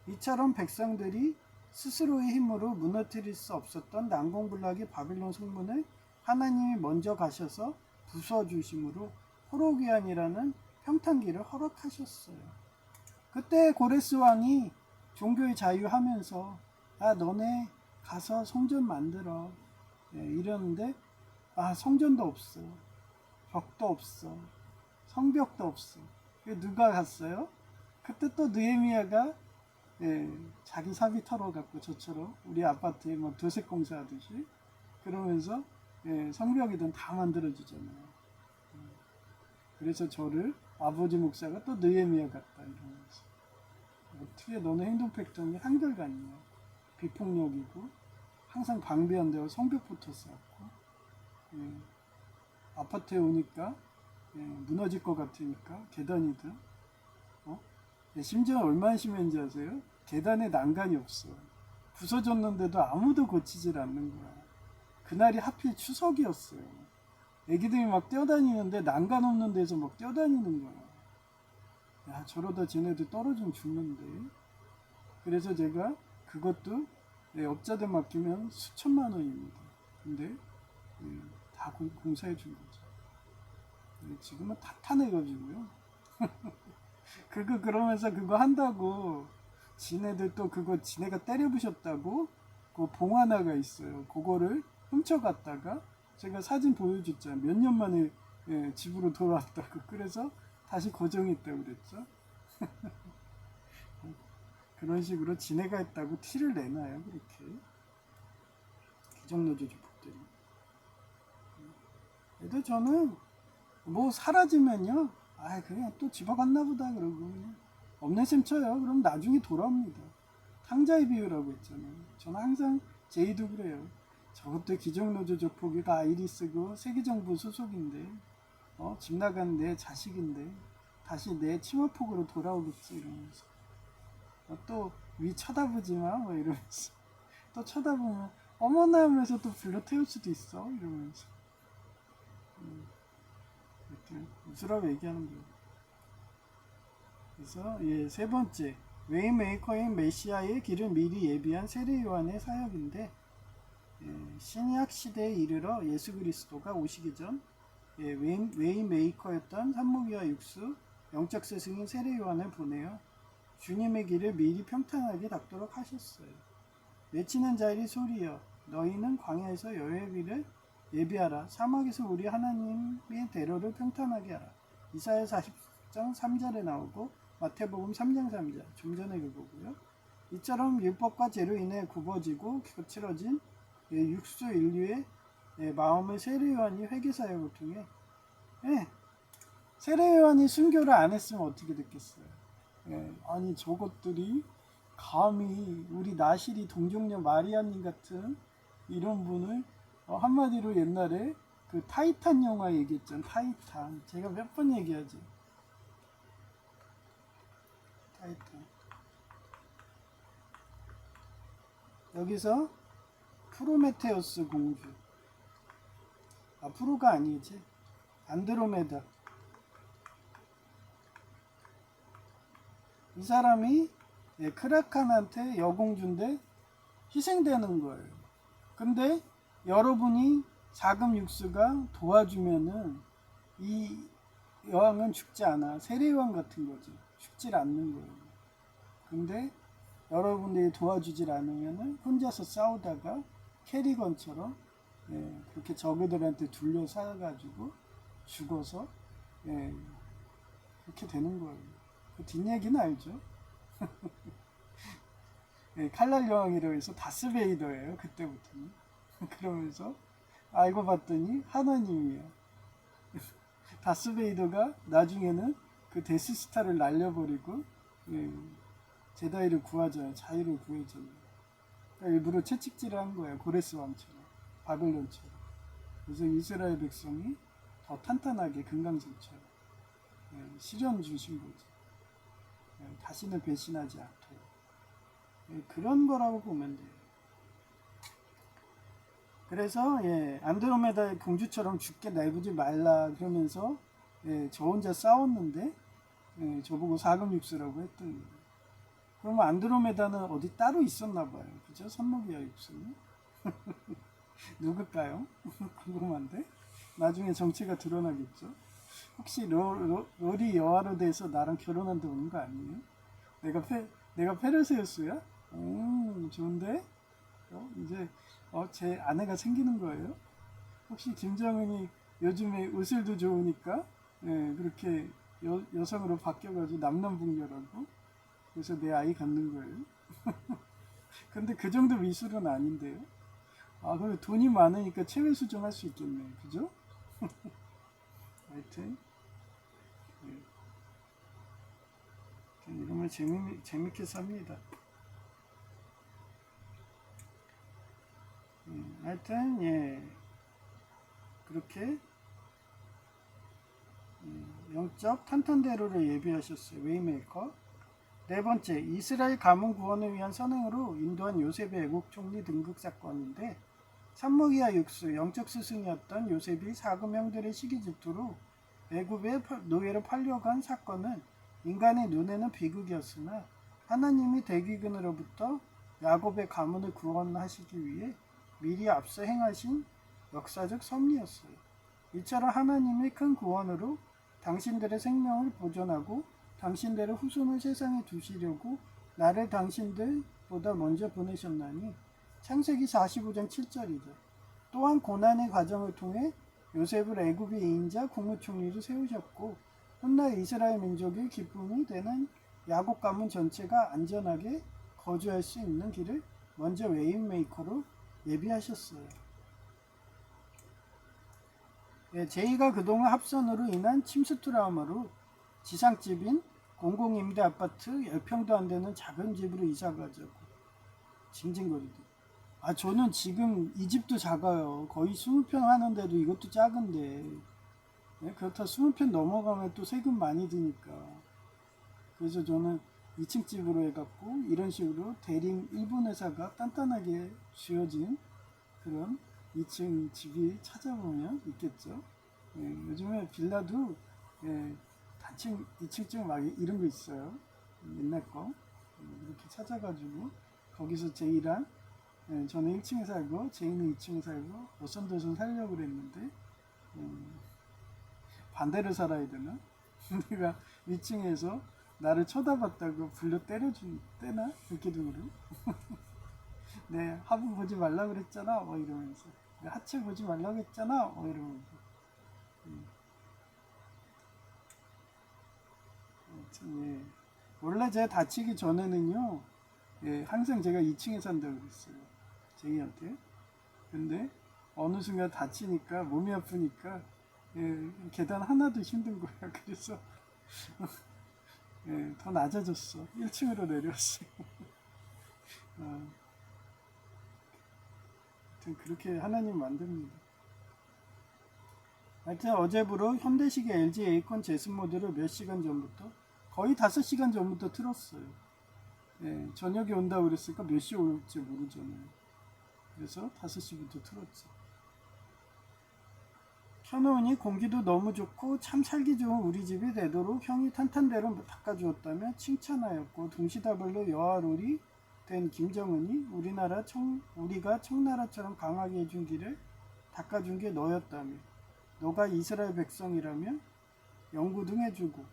이처럼 백성들이 스스로의 힘으로 무너뜨릴 수 없었던 난공불락의 바빌론 성문을 하나님이 먼저 가셔서 부숴주심으로 호로귀환이라는 평탄기를 허락하셨어요. 그때 고레스 왕이 종교의 자유하면서 너네 가서 성전 만들어 이러는데 성전도 없어 벽도 없어 성벽도 없어 누가 갔어요? 그때 또 느헤미야가 자기 사비 털어갖고 저처럼 우리 아파트에 뭐 도색 공사하듯이 그러면서 성벽이든 다 만들어주잖아요. 그래서 저를 아버지 목사가 또 느헤미야 같다 이러면서 어떻게 너는 행동 패턴이 한결같냐 비폭력이고 항상 방비한다고 성벽부터 쌓고 아파트에 오니까 무너질 것 같으니까 계단이든 심지어 얼마나 심한지 아세요? 계단에 난간이 없어. 부서졌는데도 아무도 고치질 않는 거야. 그날이 하필 추석이었어요. 애기들이 막 뛰어다니는데 난간 없는 데서 막 뛰어다니는 거야. 야 저러다 쟤네들 떨어지면 죽는데. 그래서 제가 그것도 업자들 맡기면 수천만 원입니다. 근데 다 공사해 준 거죠. 지금은 다 타내가지고요. 그러면서 그거 한다고 지네들 또 그거 지네가 때려부셨다고 그 봉 하나가 있어요. 그거를 훔쳐갔다가 제가 사진 보여줬잖아요. 몇 년 만에 집으로 돌아왔다고. 그래서 다시 고정했다고 그랬죠. 그런 식으로 지네가 했다고 티를 내놔요. 그렇게 기정노조주폭들이. 그래도 저는 뭐 사라지면요, 그냥 또 집어갔나 보다 그러고 그냥 없는 셈 쳐요. 그럼 나중에 돌아옵니다. 탕자의 비유라고 했잖아요. 저는 항상 제이도 그래요. 저것도 기정노조 조폭이가 아이리스고 세계정부 소속인데 집 나간 내 자식인데 다시 내 치마폭으로 돌아오겠지 이러면서 또 위 쳐다보지 마 뭐 이러면서 또 쳐다보면 어머나 하면서 또 불러 태울 수도 있어 이러면서 이렇게 웃으라고 얘기하는 거예요. 그래서 세 번째 웨이메이커인 메시아의 길을 미리 예비한 세례 요한의 사역인데 신약 시대에 이르러 예수 그리스도가 오시기 전 웨이메이커였던 산모기와 육수 영적 스승인 세례 요한을 보내어 주님의 길을 미리 평탄하게 닦도록 하셨어요. 외치는 자들이 소리여 너희는 광야에서 여호와의 길을 예비하라. 사막에서 우리 하나님의 대로를 평탄하게 하라. 이사야 40장 3절에 나오고 마태복음 3장 3절 좀 전에 그거고요. 이처럼 율법과 죄로 인해 굽어지고 거칠어진 육수 인류의 마음을 세례 요한이 회개 사역을 통해 세례 요한이 순교를 안 했으면 어떻게 됐겠어요. 아니 저것들이 감히 우리 나시리 동정녀 마리아님 같은 이런 분을 한마디로 옛날에 그 타이탄 영화 얘기했잖아요. 타이탄 제가 몇 번 얘기하죠. 타이탄 여기서 프로메테우스 공주 프로가 아니지 안드로메다 이 사람이 크라칸한테 여공주인데 희생되는 거예요. 근데 여러분이 자금 육수가 도와주면은 이 여왕은 죽지 않아. 세례요한 같은 거죠. 죽질 않는 거예요. 근데 여러분들이 도와주질 않으면은 혼자서 싸우다가 캐리건처럼 그렇게 적그들한테 둘러싸가지고 죽어서 그렇게 되는 거예요. 그 뒷얘기는 알죠? 칼날 여왕이라고 해서 다스베이더예요. 그때부터는. 그러면서 알고 봤더니 하나님이에요. 다스베이더가 나중에는 그 데스스타를 날려버리고 제다이를 구하잖아요. 자유를 구해잖아요. 그러니까 일부러 채찍질을 한 거예요. 고레스 왕처럼 바벨론처럼. 그래서 이스라엘 백성이 더 탄탄하게 금강산처럼 시련 주신 거죠. 다시는 배신하지 않도록 그런 거라고 보면 돼요. 그래서 안드로메다 공주처럼 죽게 내보지 말라 그러면서 저 혼자 싸웠는데 저보고 사금육수라고 했던 거예요. 그러면 안드로메다는 어디 따로 있었나 봐요. 그죠? 산모기와 육수는 누굴까요? 궁금한데 나중에 정체가 드러나겠죠. 혹시 롤이 여아로 돼서 나랑 결혼한다 오는 거 아니에요? 내가 페르세우스야? 좋은데? 이제 제 아내가 생기는 거예요? 혹시 김정은이 요즘에 의술도 좋으니까 그렇게 여성으로 바뀌어가지고 남남북녀라고? 그래서 내 아이 갖는 거예요? 근데 그 정도 미술은 아닌데요? 그럼 돈이 많으니까 체외 수정할 수 있겠네. 그죠? 하여튼 이러면 재밌게 삽니다. 하여튼 그렇게 영적 탄탄대로를 예비하셨어요. 웨이메이커. 네 번째, 이스라엘 가문 구원을 위한 선행으로 인도한 요셉의 애국 총리 등극 사건인데 산모기와 육수, 영적 스승이었던 요셉이 사금형들의 시기 질투로 애굽의 노예로 팔려간 사건은 인간의 눈에는 비극이었으나 하나님이 대귀근으로부터 야곱의 가문을 구원하시기 위해 미리 앞서 행하신 역사적 섭리였어요. 이처럼 하나님의 큰 구원으로 당신들의 생명을 보존하고 당신들의 후손을 세상에 두시려고 나를 당신들보다 먼저 보내셨나니. 창세기 45장 7절이죠. 또한 고난의 과정을 통해 요셉을 애굽의 이인자 국무총리로 세우셨고 훗날 이스라엘 민족의 기쁨이 되는 야곱 가문 전체가 안전하게 거주할 수 있는 길을 먼저 웨이메이커로 예비하셨어요. 제이가 그동안 합선으로 인한 침수 트라우마로 지상집인 공공임대 아파트 10평도 안 되는 작은 집으로 이사가자고 징징거리고. 저는 지금 이 집도 작아요. 거의 20평 하는데도 이것도 작은데. 그렇다 20평 넘어가면 또 세금 많이 드니까. 그래서 저는 2층 집으로 해갖고 이런 식으로 대림 일본 회사가 단단하게 쥐어진 그런 2층 집이 찾아보면 있겠죠. 요즘에 빌라도 단층 2층쯤 막 이런 거 있어요. 옛날 거. 이렇게 찾아가지고 거기서 제이랑 저는 1층에 살고 제이는 2층에 살고 오선도선 살려고 그랬는데 반대로 살아야 되나? 내가 2층에서 나를 쳐다봤다고 불러 때나? 불기둥으로. 네, 하부 보지 말라 그랬잖아. 뭐 이러면서. 하체 보지 말라 그랬잖아. 뭐 이러면서. 예. 원래 제가 다치기 전에는요, 항상 제가 2층에 산다고 그랬어요. 제이한테. 근데 어느 순간 다치니까 몸이 아프니까 계단 하나도 힘든 거야. 그래서 더 낮아졌어. 1층으로 내려왔어요. 그렇게 하나님 만듭니다. 하여튼 어제부로 현대식의 LG 에이컨 제습 모드를 몇 시간 전부터 거의 5시간 전부터 틀었어요. 저녁에 온다고 그랬으니까 몇 시에 올지 모르잖아요. 그래서 5시부터 틀었죠. 켜놓으니 공기도 너무 좋고 참 살기 좋은 우리 집이 되도록 형이 탄탄대로 닦아주었다며 칭찬하였고, 동시다발로 여아롤이 된 김정은이 우리가 청나라처럼 강하게 해준 길을 닦아준 게 너였다며, 너가 이스라엘 백성이라며 영구등 해주고,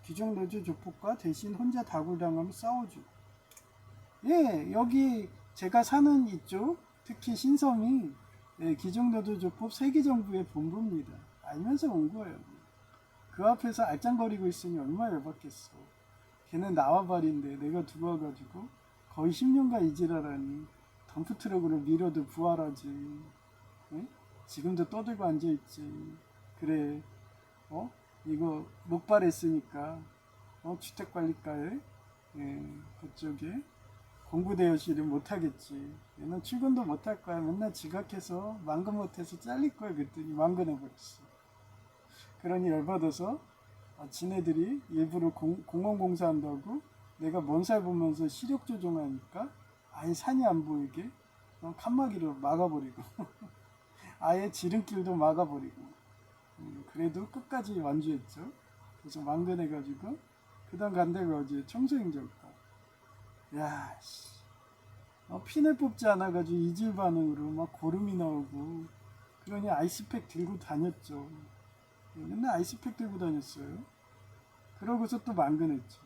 귀족노조 조폭과 대신 혼자 다굴당하며 싸워주고. 여기 제가 사는 이쪽 특히 신섬이 귀족노조 조폭 세계정부의 본부입니다. 알면서 온 거예요. 그 앞에서 알짱거리고 있으니 얼마나 열받겠어. 걔는 나와버린데 내가 두고 와가지고 거의 10년간 이지랄하니 덤프트럭으로 밀어도 부활하지. 지금도 떠들고 앉아있지. 그래, 이거 목발했으니까 주택관리과에 그쪽에 공부대여실을 못하겠지. 얘는 출근도 못할 거야. 맨날 지각해서 만근 못해서 잘릴 거야. 그랬더니 만근해버렸어. 그러니 열받아서 지네들이 일부러 공원공사한다고 내가 먼 살 보면서 시력 조종하니까 아예 산이 안 보이게 칸막이로 막아버리고 아예 지름길도 막아버리고, 그래도 끝까지 완주했죠. 그래서 만근해가지고 그 다음 간 데가 어제 청소행정과. 야, 피낼 뽑지 않아가지고 이질 반응으로 막 고름이 나오고, 그러니 아이스팩 들고 다녔죠. 맨날 아이스팩 들고 다녔어요. 그러고서 또 만근했죠.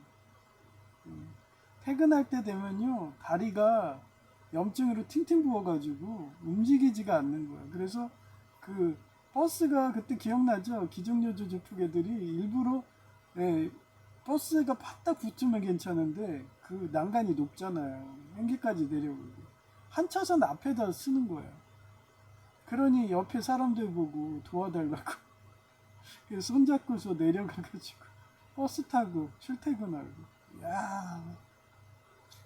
퇴근할 때 되면요, 다리가 염증으로 팅팅 부어가지고 움직이지가 않는 거야. 그래서 그 버스가 그때 기억나죠? 기종노조 조폭 애들이 일부러 버스가 바닥 붙으면 괜찮은데 그 난간이 높잖아요. 행기까지 내려오고 한 차선 앞에다 쓰는 거야. 그러니 옆에 사람들 보고 도와달라고 그래서 손잡고서 내려가가지고 버스 타고 출퇴근하고. 야,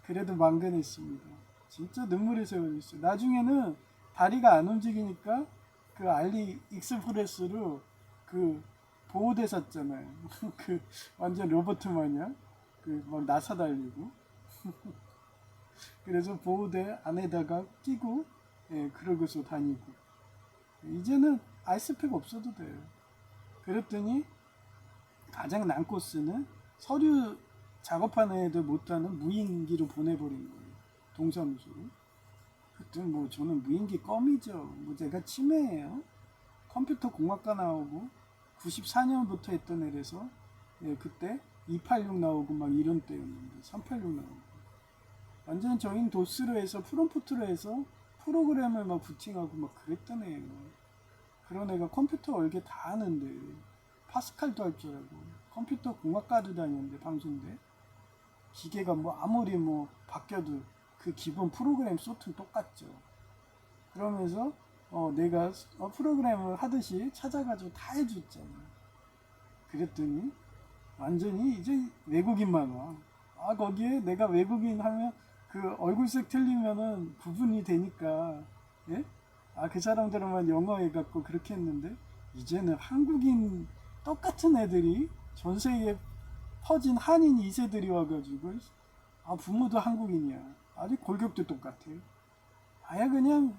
그래도 만근했습니다. 진짜 눈물이 새어졌어요. 나중에는 다리가 안 움직이니까 그 알리 익스프레스로 그 보호대 샀잖아요. 그 완전 로봇 마냥 그 막 나사 달리고. 그래서 보호대 안에다가 끼고 그러고서 다니고. 이제는 아이스팩 없어도 돼요. 그랬더니 가장 난 코스는 서류 작업하는 애들 못하는 무인기로 보내버린 거예요. 동사무소로. 그때 뭐 저는 무인기 껌이죠. 뭐 제가 치매예요. 컴퓨터 공학과 나오고 94년부터 했던 애라서 예, 그때 286 나오고 막 이런 때였는데 386 나오고 완전 저희는 도스로 해서 프롬프트로 해서 프로그램을 막 부팅하고 막 그랬던 애예요. 그런 애가 컴퓨터 얼개 다 하는데 파스칼도 할 줄 알고 컴퓨터 공학과를 다녔는데 방송대 기계가 뭐 아무리 뭐 바뀌어도 그 기본 프로그램 소트는 똑같죠. 그러면서 내가 프로그램을 하듯이 찾아가지고 다 해줬잖아. 그랬더니 완전히 이제 외국인만 와. 아 거기에 내가 외국인 하면 그 얼굴색 틀리면은 구분이 되니까 예? 아 그 사람들만 영어 해갖고 그렇게 했는데 이제는 한국인 똑같은 애들이 전 세계에 퍼진 한인 2세들이 와가지고 아 부모도 한국인이야. 아주 골격도 똑같아요. 아예 그냥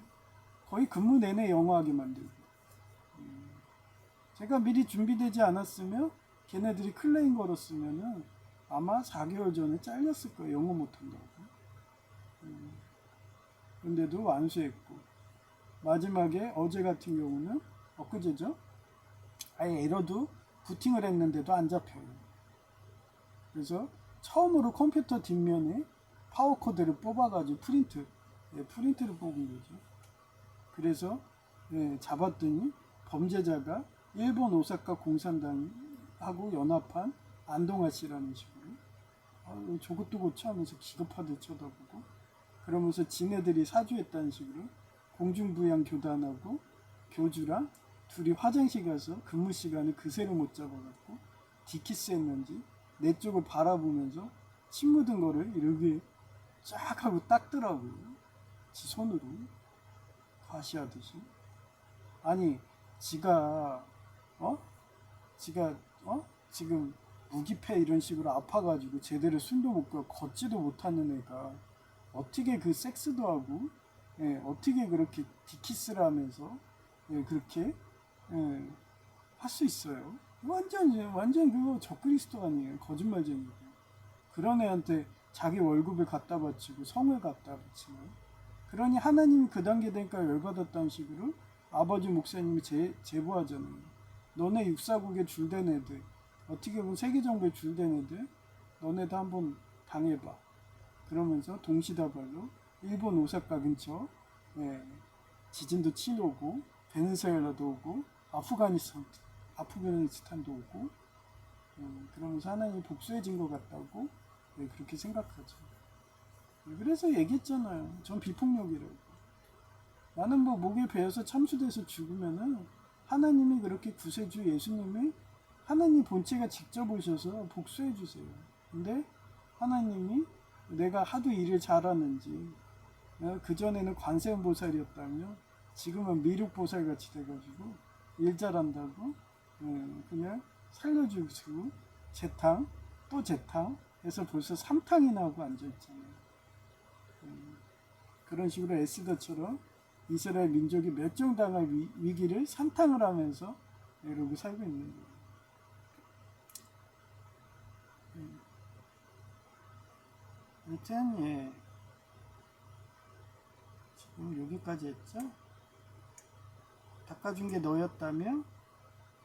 거의 근무 내내 영어하게 만들고 제가 미리 준비되지 않았으면 걔네들이 클레임 걸었으면은 아마 4개월 전에 잘렸을 거예요. 영어 못한다고. 근데도 완수했고 마지막에 어제 같은 경우는 엊그제죠. 아예 에러도 부팅을 했는데도 안 잡혀요. 그래서 처음으로 컴퓨터 뒷면에 파워 코드를 뽑아가지고 프린트를 뽑은 거죠. 그래서 잡았더니 범죄자가 일본 오사카 공산당하고 연합한 안동아 씨라는 식으로 저것도 고쳐하면서 기겁하듯 쳐다보고 그러면서 지네들이 사주했다는 식으로 공중부양 교단하고 교주랑 둘이 화장실 가서 근무 시간을 그새로 못 잡아갖고 디키스 했는지 내 쪽을 바라보면서 침 묻은 거를 이렇게 쫙 하고 닦더라고요. 지 손으로 과시하듯이. 아니 지가 지가 지금 무기패 이런 식으로 아파가지고 제대로 숨도 못 가 걷지도 못하는 애가 어떻게 그 섹스도 하고 어떻게 그렇게 디키스를 하면서 그렇게 할 수 있어요? 완전 그거 적그리스도 아니에요. 거짓말쟁이고 그런 애한테 자기 월급을 갖다 바치고 성을 갖다 바치고 그러니 하나님이 그 단계 되니까 열받았다는 식으로 아버지 목사님이 제보하잖아요. 너네 육사국에 줄된 애들 어떻게 보면 세계정부에 줄된 애들 너네도 한번 당해봐. 그러면서 동시다발로 일본 오사카 근처 지진도 치러오고 베네수엘라도 오고 아프가니스탄도 오고 그러면서 하나님이 복수해진 것 같다고 그렇게 생각하죠. 그래서 얘기했잖아요. 전 비폭력이라고. 나는 뭐 목에 베어서 참수돼서 죽으면은 하나님이 그렇게 구세주 예수님이 하나님 본체가 직접 오셔서 복수해 주세요. 근데 하나님이 내가 하도 일을 잘하는지 그전에는 관세음보살이었다면 지금은 미륵보살같이 돼가지고 일 잘한다고 그냥 살려주시고 재탕 또 재탕 해서 벌써 3탕이나 하고 앉아있잖아요. 그런 식으로 에스더처럼 이스라엘 민족이 멸종당할 위기를 3탕을 하면서 이러고 살고 있는 거예요. 아무튼 지금 여기까지 했죠. 닦아준 게 너였다며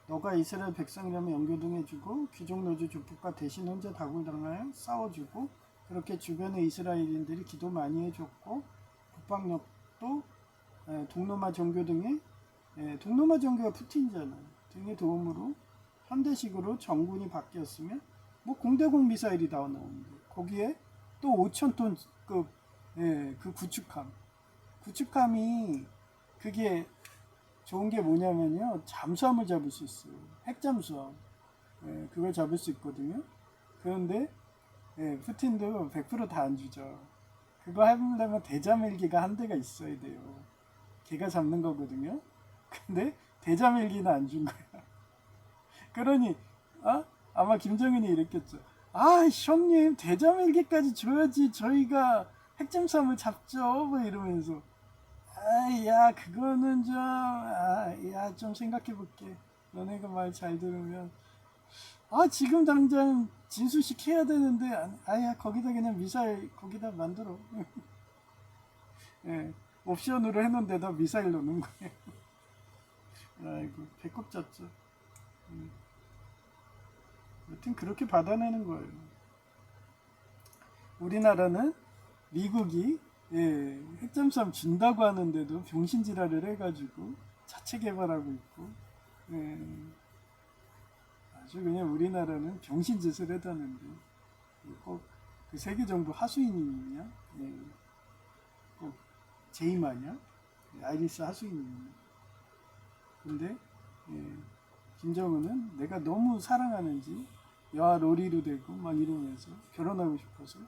너가 이스라엘 백성이라면 연교동해주고 귀족노조 조폭과 대신 혼자 다굴당하여 싸워주고 그렇게 주변의 이스라엘인들이 기도 많이 해줬고 국방력도 동로마 정교 등의 동로마 정교가 푸틴이잖아요. 등의 도움으로 현대식으로 정군이 바뀌었으면 뭐 공대공 미사일이 다 나오는데 거기에 또 5,000톤급 그 구축함이 그게 좋은 게 뭐냐면요 잠수함을 잡을 수 있어요. 핵잠수함 그걸 잡을 수 있거든요. 그런데 푸틴도 100% 다 안 주죠. 그거 하려면 대자밀기가 한 대가 있어야 돼요. 걔가 잡는 거거든요. 근데 대자밀기는 안 준 거야. 그러니 아마 김정은이 이랬겠죠. 아 형님 대자밀기까지 줘야지 저희가 핵잠수함을 잡죠. 뭐 이러면서 야 그거는 좀 좀 생각해 볼게. 너네가 말 잘 들으면 아 지금 당장 진수식 해야 되는데 아야 거기다 그냥 미사일 거기다 만들어. 예, 옵션으로 해놓은데다 미사일 넣는 거예요. 아이고 배꼽 졌죠. 여튼 그렇게 받아내는 거예요. 우리나라는 미국이 핵잠수함 준다고 하는데도 병신지랄을 해가지고 자체 개발하고 있고 예, 아주 그냥 우리나라는 병신짓을 해다는데 꼭그 세계정부 하수인이냐 예, 꼭 제이마냐 아이리스 하수인이냐 근데 예, 김정은은 내가 너무 사랑하는지 여아 로리로 되고 막 이러면서 결혼하고 싶어서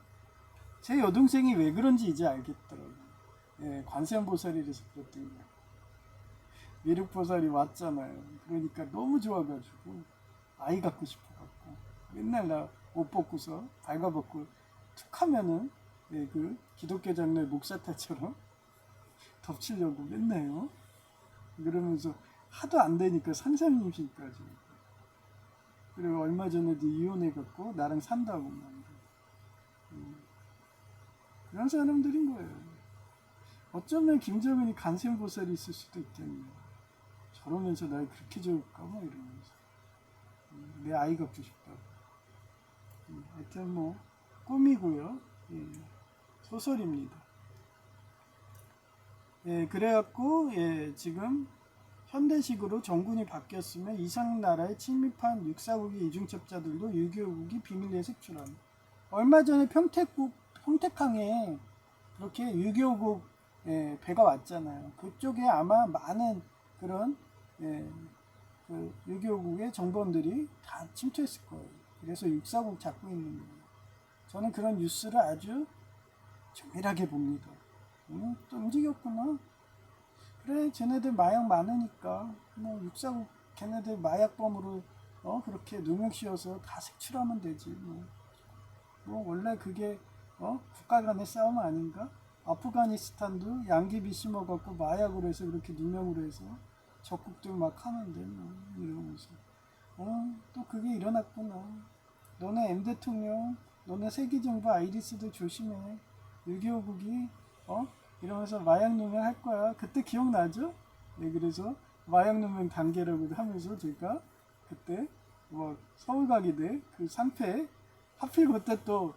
제 여동생이 왜 그런지 이제 알겠더라고요. 예, 관세음보살이라서 그랬던 거예요. 미륵보살이 왔잖아요. 그러니까 너무 좋아가지고 아이 갖고 싶어갖고 맨날 나 옷 벗고서 발가벗고 툭 하면은 예, 그 기독교 장로의 목사탈처럼 덮치려고 맨날요. 그러면서 하도 안 되니까 상상임신까지. 그리고 얼마 전에도 이혼해갖고 나랑 산다고 막. 그런 사람들인 거예요. 어쩌면 김정은이 간센보살이 있을 수도 있겠네. 저러면서 날 그렇게 좋을까? 뭐 이러면서. 내 아이 갖고 싶다고. 하여튼 뭐, 꿈이고요. 예, 소설입니다. 예, 그래갖고, 예, 지금 현대식으로 정군이 바뀌었으면 이상 나라에 침입한 육사국의 이중첩자들도 6.25국이 비밀리에 색출한. 얼마 전에 평택항에 그렇게 6.25국 예, 배가 왔잖아요. 그쪽에 아마 많은 그런 예, 그 6.25국의 정보원들이 다 침투했을 거예요. 그래서 육사국 잡고 있는 거예요. 저는 그런 뉴스를 아주 정밀하게 봅니다. 또 움직였구나. 그래, 쟤네들 마약 많으니까 뭐 육사국 걔네들 마약범으로 그렇게 누명 씌워서 다 색출하면 되지. 뭐 원래 그게 국가 간의 싸움 아닌가? 아프가니스탄도 양귀비 심어갖고 마약으로 해서 그렇게 누명으로 해서 적국들 막 하는데 뭐 이러면서 또 그게 일어났구나. 너네 M 대통령, 너네 세계정부 아이리스도 조심해. 6.25국이 이러면서 마약 누명 할 거야. 그때 기억나죠? 네, 그래서 마약 누명 단계라고 하면서 제가 그때 뭐 서울 가게 돼그 상패 하필 그때 또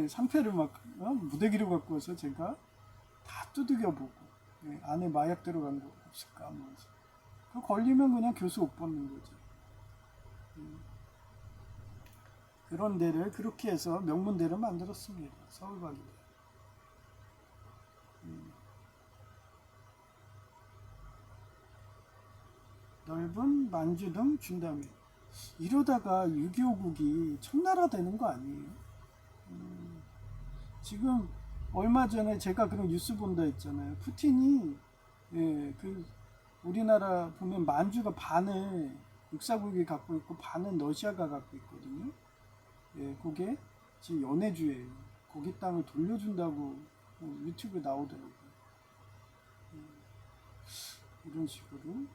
상패를 막 무대기로 갖고 와서 제가 다 두들겨 보고 안에 마약 들어간 거 없을까 하면서 그 걸리면 그냥 교수 못 받는 거죠. 그런 데를 그렇게 해서 명문대를 만들었습니다. 서울 가게 돼. 넓은 만주 등 준다며 이러다가 6.25국이 청나라 되는 거 아니에요? 지금 얼마 전에 제가 그런 뉴스 본다 했잖아요. 푸틴이 그 우리나라 보면 만주가 반을 육사국이 갖고 있고 반은 러시아가 갖고 있거든요. 그게 지금 연해주예요. 거기 땅을 돌려준다고 유튜브에 나오더라고요. 이런 식으로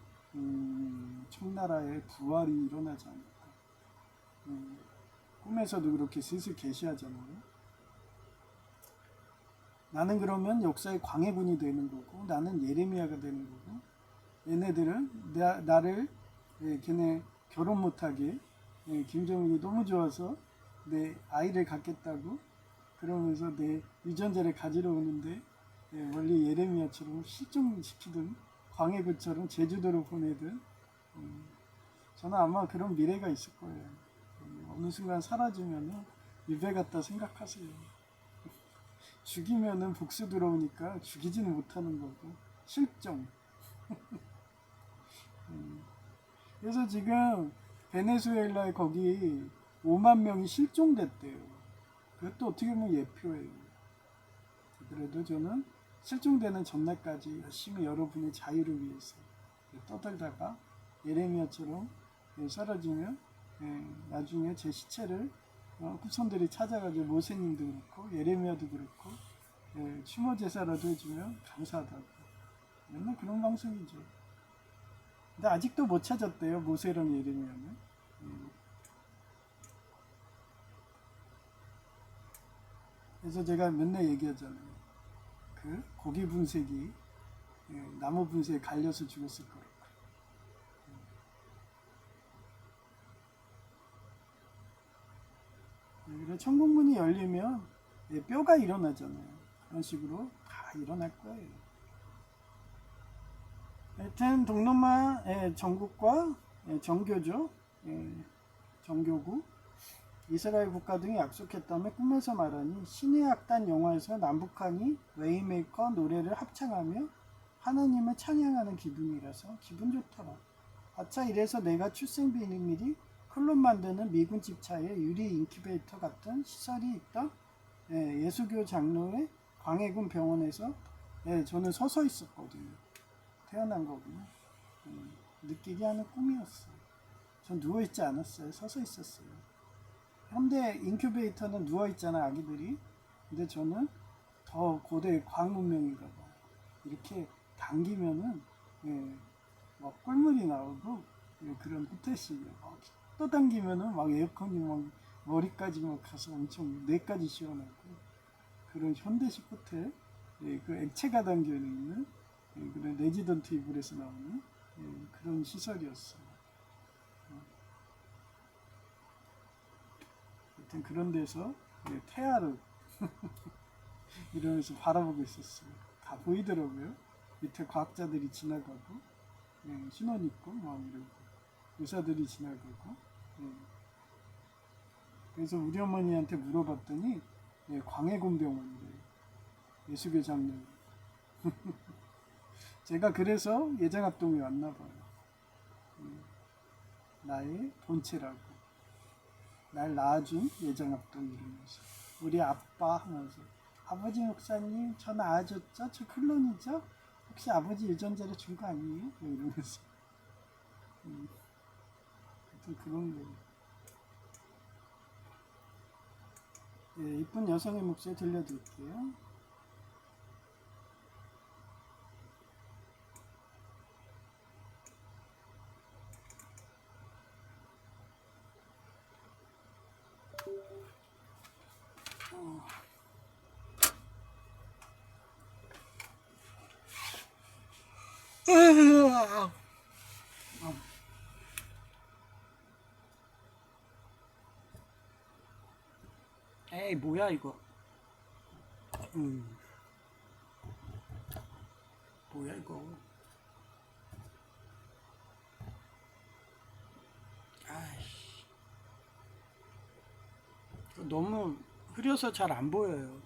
청나라의 부활이 일어나지 않을까. 꿈에서도 그렇게 슬슬 계시하잖아요. 나는 그러면 역사의 광해군이 되는 거고 나는 예레미야가 되는 거고 얘네들은 나를 걔네 결혼 못하게 김정은이 너무 좋아서 내 아이를 갖겠다고 그러면서 내 유전자를 가지러 오는데 원래 예레미야처럼 실종시키든 광해군처럼 제주도로 보내든 저는 아마 그런 미래가 있을 거예요. 어느 순간 사라지면 유배 같다 생각하세요. 죽이면은 복수 들어오니까 죽이지는 못하는 거고 실종. 그래서 지금 베네수엘라에 거기 5만 명이 실종됐대요. 그것도 어떻게 보면 예표예요. 그래도 저는 실종되는 전날까지 열심히 여러분의 자유를 위해서 떠들다가 예레미야처럼 사라지면 나중에 제 시체를 후손들이 찾아가지고 모세님도 그렇고 예레미야도 그렇고 추모 제사라도 해주면 감사하다고 맨날 그런 방송이죠. 근데 아직도 못 찾았대요 모세랑 예레미야는. 그래서 제가 맨날 얘기하잖아요. 그 고기 분쇄기, 나무 분쇄에 갈려서 죽었을 거라고. 그래서 천국문이 열리면 뼈가 일어나잖아요. 그런 식으로 다 일어날 거예요. 하여튼 동남아 정국과 정교죠. 정교국 이스라엘 국가 등이 약속했다며 꿈에서 말하니 신의 악단 영화에서 남북한이 웨이메이커 노래를 합창하며 하나님을 찬양하는 기분이라서 기분 좋더라. 아차 이래서 내가 출생 비밀이 클론 만드는 미군 집차에 유리 인큐베이터 같은 시설이 있던 예수교 장로의 광해군 병원에서 저는 서서 있었거든요. 태어난 거군요. 느끼게 하는 꿈이었어요. 전 누워있지 않았어요. 서서 있었어요. 현대 인큐베이터는 누워있잖아 아기들이. 근데 저는 더 고대 과학 문명인가 봐. 이렇게 당기면은 막 꿀물이 나오고 그런 호텔식이야. 또 당기면은 막 에어컨이 막 머리까지 막 가서 엄청 뇌까지 시원하고 그런 현대식 호텔 그 액체가 담겨 있는 그런 레지던트 이블에서 나오는 그런 시설이었어요. 하여튼 그런 데서 태아를 이러면서 바라보고 있었어요. 다 보이더라고요. 밑에 과학자들이 지나가고 신혼 입고 막 이러고 의사들이 지나가고 그래서 우리 어머니한테 물어봤더니 광해군 병원이래요. 예수교 장로. 제가 그래서 예장합동에 왔나 봐요. 나의 본체라고. 날 낳아준 예장합동 이러면서 우리 아빠 하면서 아버지 목사님 저 낳아줬죠? 저 클론이죠? 혹시 아버지 유전자를 준 거 아니에요? 이러면서 하여튼 그런 거. 이쁜 여성의 목소리 들려드릴게요. 에이 뭐야 이거. 뭐야 이거. 아이씨. 너무 흐려서 잘 안 보여요.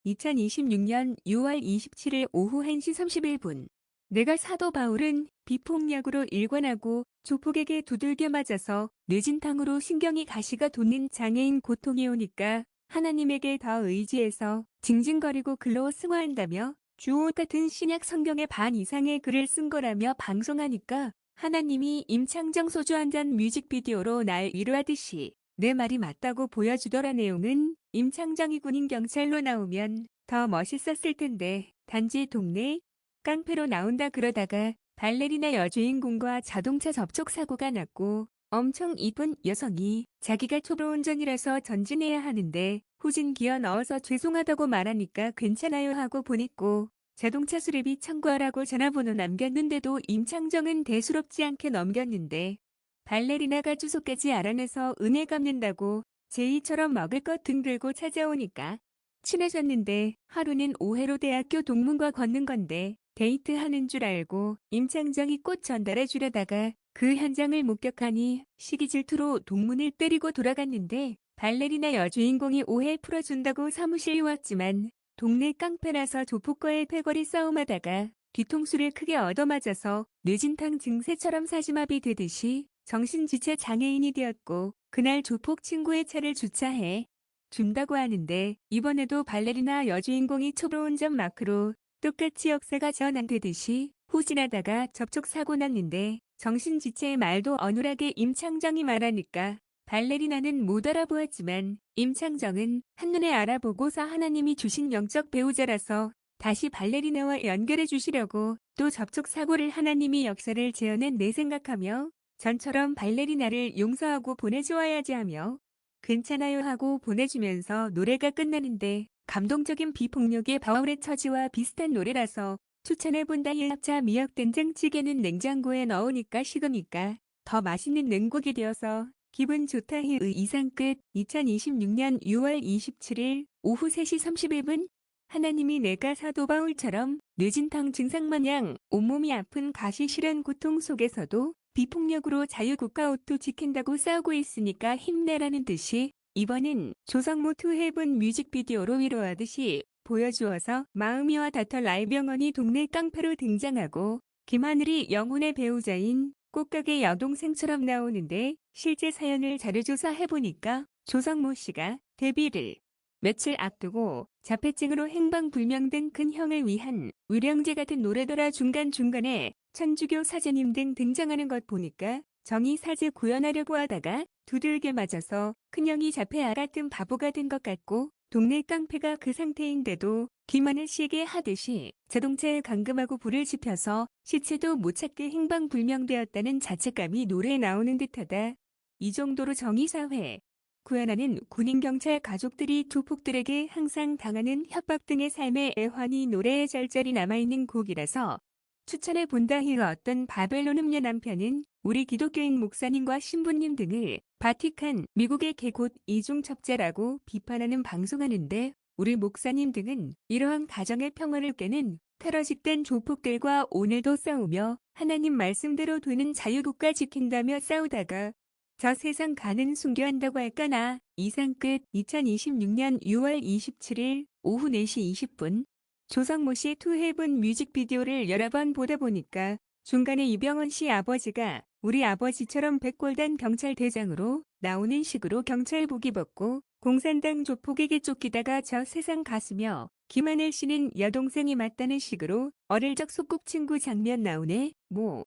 (2026년 6월 27일) 오후 1시 31분 내가 사도 바울은 비폭력으로 일관하고 조폭에게 두들겨 맞아서 뇌진탕으로 신경이 가시가 돋는 장애인 고통이 오니까 하나님에게 더 의지해서 징징거리고 글로 승화한다며 주옷 같은 신약 성경의 반 이상의 글을 쓴 거라며 방송하니까 하나님이 임창정 소주 한 잔 뮤직비디오로 날 위로하듯이 내 말이 맞다고 보여주더라. 내용은 임창정이 군인 경찰로 나오면 더 멋있었을 텐데 단지 동네 깡패로 나온다 그러다가 발레리나 여주인공과 자동차 접촉 사고가 났고 엄청 이쁜 여성이 자기가 초보 운전이라서 전진해야 하는데 후진 기어 넣어서 죄송하다고 말하니까 괜찮아요 하고 보냈고 자동차 수리비 청구하라고 전화번호 남겼는데도 임창정은 대수롭지 않게 넘겼는데 발레리나가 주소까지 알아내서 은혜 갚는다고 제이처럼 먹을 것 등 들고 찾아오니까 친해졌는데 하루는 오해로 대학교 동문과 걷는 건데 데이트하는 줄 알고 임창정이 꽃 전달해 주려다가 그 현장을 목격하니 시기 질투로 동문을 때리고 돌아갔는데 발레리나 여주인공이 오해 풀어준다고 사무실 왔지만 동네 깡패라서 조폭과의 패거리 싸움하다가 뒤통수를 크게 얻어맞아서 뇌진탕 증세처럼 사지마비 되듯이 정신지체 장애인이 되었고 그날 조폭 친구의 차를 주차해 준다고 하는데 이번에도 발레리나 여주인공이 초보운 점 마크로 똑같이 역사가 전환되듯이 후진하다가 접촉사고 났는데 정신지체의 말도 어눌하게 임창정이 말하니까 발레리나는 못 알아보았지만 임창정은 한눈에 알아보고서 하나님이 주신 영적 배우자라서 다시 발레리나와 연결해 주시려고 또 접촉사고를 하나님이 역사를 재현했네 생각하며 전처럼 발레리나를 용서하고 보내주어야지 하며 괜찮아요 하고 보내주면서 노래가 끝나는데 감동적인 비폭력의 바울의 처지와 비슷한 노래라서 추천해본다. 일합자 미역 된장찌개는 냉장고에 넣으니까 식으니까 더 맛있는 냉국이 되어서 기분 좋다. 이상 끝. 2026년 6월 27일 오후 3시 31분 하나님이 내가 사도 바울처럼 뇌진탕 증상 마냥 온몸이 아픈 가시 실현 고통 속에서도 비폭력으로 자유국가 옷도 지킨다고 싸우고 있으니까 힘내라는 듯이 이번엔 조성모 투 헤븐 뮤직비디오로 위로하듯이 보여주어서 마음이와 다터 라이병원이 동네 깡패로 등장하고 김하늘이 영혼의 배우자인 꽃가게 여동생처럼 나오는데 실제 사연을 자료조사해보니까 조성모 씨가 데뷔를 며칠 앞두고 자폐증으로 행방불명된 큰 형을 위한 위령제 같은 노래더라. 중간중간에 천주교 사제님 등 등장하는 것 보니까 정의 사제 구현하려고 하다가 두들겨 맞아서 큰형이 자폐아 같은 바보가 된 것 같고 동네 깡패가 그 상태인데도 김하늘 씨에게 하듯이 자동차에 감금하고 불을 지펴서 시체도 못 찾게 행방불명되었다는 자책감이 노래에 나오는 듯하다. 이 정도로 정의사회 구현하는 군인경찰 가족들이 조폭들에게 항상 당하는 협박 등의 삶의 애환이 노래에 절절히 남아있는 곡이라서 추천해본다. 어떤 바벨론 흡녀 남편은 우리 기독교인 목사님과 신부님 등을 바티칸, 미국의 개곳 이중첩자라고 비판하는 방송하는데 우리 목사님 등은 이러한 가정의 평화를 깨는 테러 집단 조폭들과 오늘도 싸우며 하나님 말씀대로 되는 자유국가 지킨다며 싸우다가 저 세상 가는 순교한다고 할까나. 이상 끝. 2026년 6월 27일 오후 4시 20분 조성모 씨 투 헤븐 뮤직비디오를 여러 번 보다 보니까 중간에 이병헌 씨 아버지가 우리 아버지처럼 백골단 경찰대장으로 나오는 식으로 경찰복 입었고 공산당 조폭에게 쫓기다가 저 세상 갔으며 김하늘 씨는 여동생이 맞다는 식으로 어릴 적 소꿉친구 장면 나오네.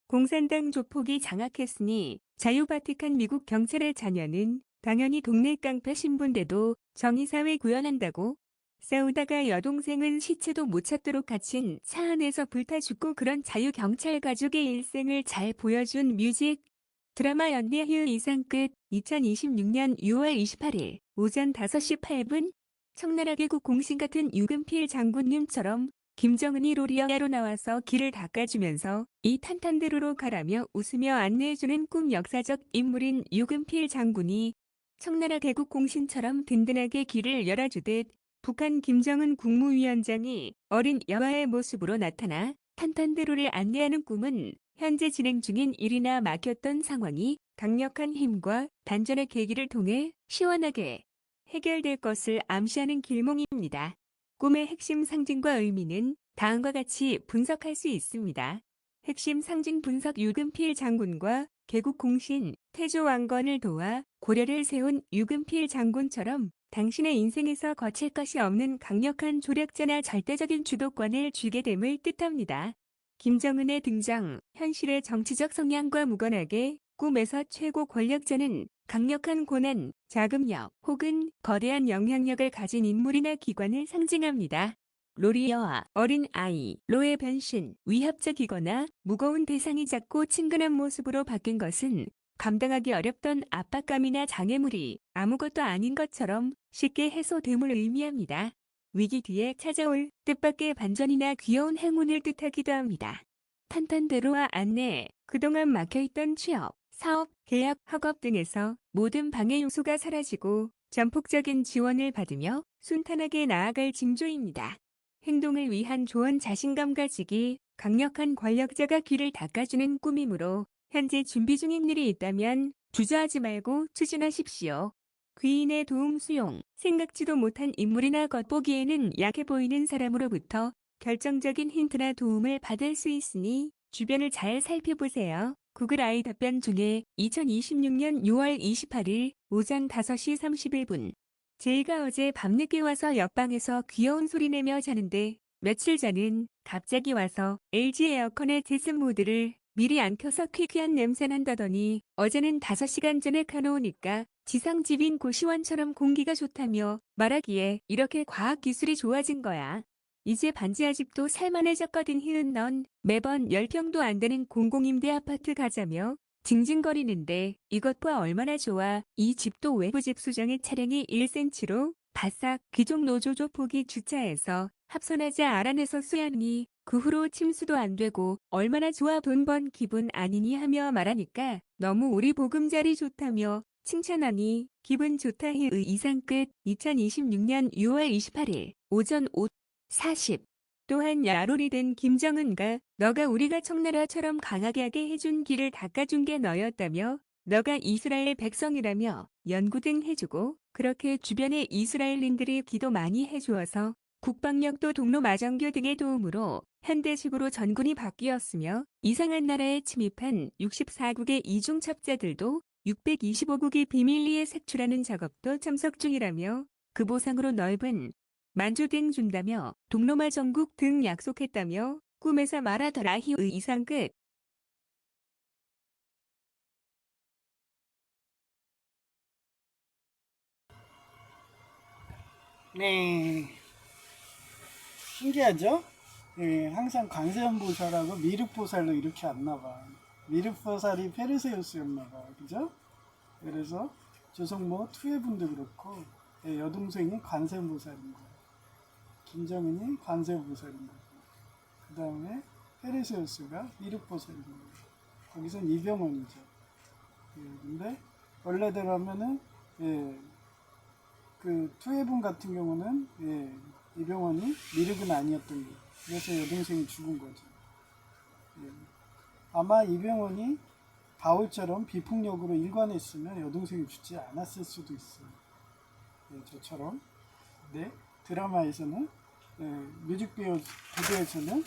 공산당 조폭이 장악했으니 자유바티칸 미국 경찰의 자녀는 당연히 동네 깡패 신분대도 정의사회 구현한다고. 싸우다가 여동생은 시체도 못 찾도록 갇힌 차 안에서 불타 죽고 그런 자유경찰 가족의 일생을 잘 보여준 뮤직 드라마 연대 이상 끝. 2026년 6월 28일 오전 5시 8분 청나라 개국 공신 같은 유근필 장군님처럼 김정은이 로리어야로 나와서 길을 닦아주면서 이 탄탄대로로 가라며 웃으며 안내해주는 꿈 역사적 인물인 유근필 장군이 청나라 개국 공신처럼 든든하게 길을 열어주듯 북한 김정은 국무위원장이 어린 여아의 모습으로 나타나 탄탄대로를 안내하는 꿈은 현재 진행 중인 일이나 막혔던 상황이 강력한 힘과 단전의 계기를 통해 시원하게 해결될 것을 암시하는 길몽입니다. 꿈의 핵심 상징과 의미는 다음과 같이 분석할 수 있습니다. 핵심 상징 분석. 유근필 장군과 개국 공신 태조 왕건을 도와 고려를 세운 유근필 장군처럼 당신의 인생에서 거칠 것이 없는 강력한 조력자나 절대적인 주도권을 쥐게 됨을 뜻합니다. 김정은의 등장, 현실의 정치적 성향과 무관하게 꿈에서 최고 권력자는 강력한 고난, 자금력 혹은 거대한 영향력을 가진 인물이나 기관을 상징합니다. 로리어와 어린 아이, 로의 변신, 위협적이거나 무거운 대상이 작고 친근한 모습으로 바뀐 것은 감당하기 어렵던 압박감이나 장애물이 아무것도 아닌 것처럼 쉽게 해소됨을 의미합니다. 위기 뒤에 찾아올 뜻밖의 반전이나 귀여운 행운을 뜻하기도 합니다. 탄탄대로와 안내, 그동안 막혀있던 취업, 사업, 계약, 학업 등에서 모든 방해 요소가 사라지고 전폭적인 지원을 받으며 순탄하게 나아갈 징조입니다. 행동을 위한 조언 자신감 가지기, 강력한 권력자가 길을 닦아주는 꿈이므로 현재 준비 중인 일이 있다면 주저하지 말고 추진하십시오. 귀인의 도움 수용, 생각지도 못한 인물이나 겉보기에는 약해 보이는 사람으로부터 결정적인 힌트나 도움을 받을 수 있으니 주변을 잘 살펴보세요. 구글 아이 답변 중에 2026년 6월 28일 오전 5시 31분. 제이가 어제 밤늦게 와서 옆방에서 귀여운 소리 내며 자는데 며칠 전은 갑자기 와서 LG 에어컨의 제습 모드를 미리 안 켜서 퀴퀴한 냄새 난다더니 어제는 5시간 전에 켜놓으니까 지상집인 고시원처럼 공기가 좋다며 말하기에 이렇게 과학기술이 좋아진 거야. 이제 반지 아직도 살만해졌거든. 희은 넌 매번 10평도 안 되는 공공임대 아파트 가자며 징징거리는데 이것 봐 얼마나 좋아. 이 집도 외부 집 수정에 차량이 1cm로 바싹 귀족 노조조 포기 주차해서 합선하자 알아내서 수야니 그 후로 침수도 안 되고 얼마나 좋아. 돈 번 기분 아니니 하며 말하니까 너무 우리 보금자리 좋다며 칭찬하니 기분 좋다. 희의 이상 끝. 2026년 6월 28일 오전 5:40 또한 야롤이 된 김정은가 너가 우리가 청나라처럼 강하게 하게 해준 길을 닦아준 게 너였다며 너가 이스라엘 백성이라며 연구 등 해주고 그렇게 주변에 이스라엘인들이 기도 많이 해주어서 국방력도 동로 마정교 등의 도움으로 현대식으로 전군이 바뀌었으며 이상한 나라에 침입한 64국의 이중첩자들도 625국이 비밀리에 색출하는 작업도 참석 중이라며 그 보상으로 넓은 만주 등 준다며 동로마 전국 등 약속했다며 꿈에서 말하더라. 희의 이상 끝. 네, 신기하죠? 예, 항상 관세음보살하고 미륵보살로 이렇게 왔나봐. 미륵보살이 페르세우스였나봐. 그죠? 그래서 조성모 투해분도 그렇고, 예, 여동생이 관세음보살인 거예요. 김정은이 관세음보살인 거고, 그 다음에 페르세우스가 미륵보살인 거예요. 거기선 이병헌이죠. 예, 근데 원래대로 하면은, 예, 그 투해분 같은 경우는, 예, 이병헌이 미륵은 아니었던 거예요. 그래서 여동생이 죽은 거죠. 예. 아마 이병헌이 바울처럼 비폭력으로 일관했으면 여동생이 죽지 않았을 수도 있어요. 예, 저처럼. 근데 드라마에서는, 예, 뮤직비디오에서는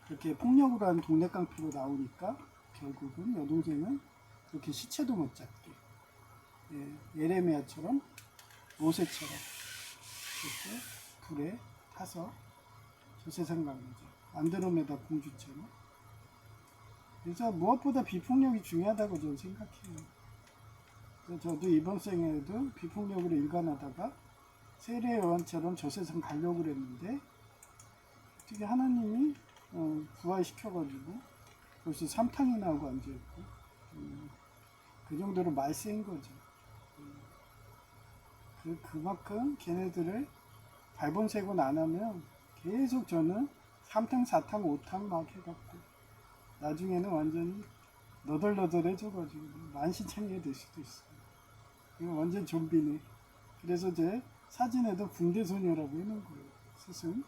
그렇게 폭력으로 한 동네 깡패로 나오니까 결국은 여동생은 그렇게 시체도 못 잡게, 예, 예레미야처럼 모세처럼 이렇게 불에 타서 저 세상 간 거죠. 안드로메다 공주처럼. 그래서 무엇보다 비폭력이 중요하다고 저는 생각해요. 그래서 저도 이번 생에도 비폭력으로 일관하다가 세례 요한처럼 저 세상 가려고 그랬는데 어떻게 하나님이 부활시켜가지고 벌써 3탕이 나오고 앉아있고, 그 정도로 말세인 거죠. 그만큼 걔네들을 발본색원 안 하면 계속 저는 3탕, 4탕, 5탕 막 해갖고 나중에는 완전히 너덜너덜해져가지고 만신창이가 될 수도 있어요. 이거 완전 좀비네. 그래서 제 사진에도 붕대소녀라고 해놓은 거예요. 스승.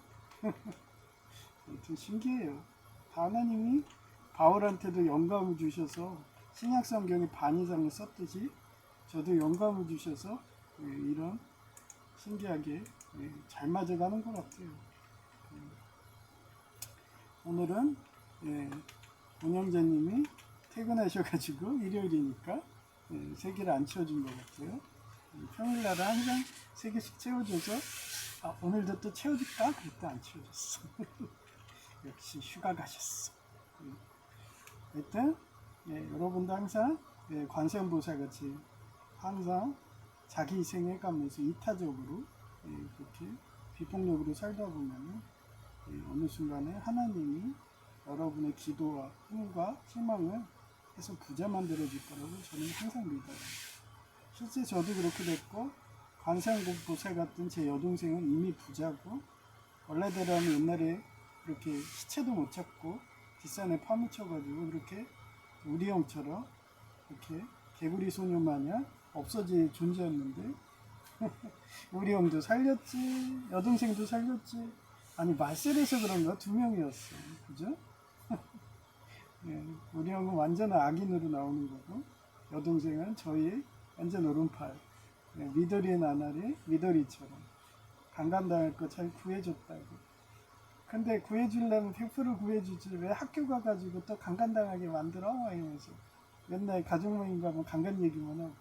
아무튼 신기해요. 하나님이 바울한테도 영감을 주셔서 신약 성경의 반 이상을 썼듯이 저도 영감을 주셔서, 예, 이런 신기하게, 예, 잘 맞아가는 것 같아요. 오늘은, 예, 운영자님이 퇴근하셔가지고 일요일이니까, 예, 3개를 안 채워준 것 같아요. 평일날은 항상 3개씩 채워줘서 오늘도 또 채워줄까? 그랬더니 안 채워줬어. 역시 휴가 가셨어. 예. 하여튼, 예, 여러분도 항상, 예, 관세음보살같이 항상 자기 희생해가면서 이타적으로, 예, 그렇게 비폭력으로 살다 보면, 예, 어느 순간에 하나님이 여러분의 기도와 힘과 희망을 해서 부자 만들어줄 거라고 저는 항상 믿어요. 실제 저도 그렇게 됐고, 관세음보살 같은 제 여동생은 이미 부자고, 원래대로 하면 옛날에 그렇게 시체도 못 찾고 뒷산에 파묻혀가지고 그렇게 우리 형처럼 이렇게 개구리 소녀 마냥 없어질 존재였는데 우리 형도 살렸지, 여동생도 살렸지. 아니 말셀에서 그런가 2명이었어. 그죠? 예, 우리 형은 완전 악인으로 나오는 거고 여동생은 저희 완전 오른팔, 예, 미도리의 나날이 미도리처럼 강간당할 거 잘 구해줬다고. 근데 구해주려면 100% 구해주지. 왜 학교 가가지고 또 강간당하게 만들어? 막 이러면서. 맨날 가족 모임 가면 강간 얘기만 하고.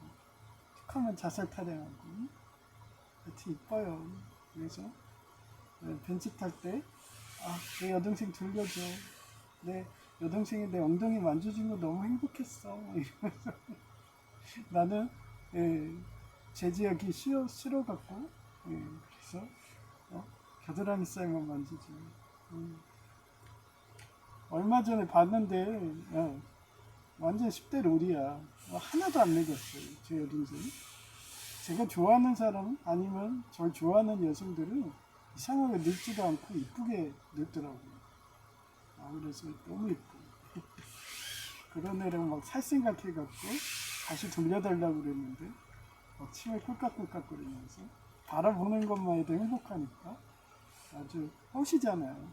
툭하면 자살 타령하고. 하여튼 이뻐요. 그래서 벤치 탈 때, 아, 내 여동생 돌려줘. 내 여동생이 내 엉덩이 만져준 거 너무 행복했어. 이러면서 나는 제지하기 싫어갖고, 그래서 겨드랑이 살만 만지지. 얼마 전에 봤는데 완전 10대 롤이야. 하나도 안 늙었어요. 제 여동생. 제가 좋아하는 사람 아니면 절 좋아하는 여성들은 이상하게 늙지도 않고 이쁘게 늙더라고요. 그래서 너무 이뻐. 그런 애랑 막 살 생각해갖고 다시 돌려달라고 그랬는데 막 침을 꿀깍꿀깍 거리면서 바라보는 것만 해도 행복하니까 아주 허시잖아요.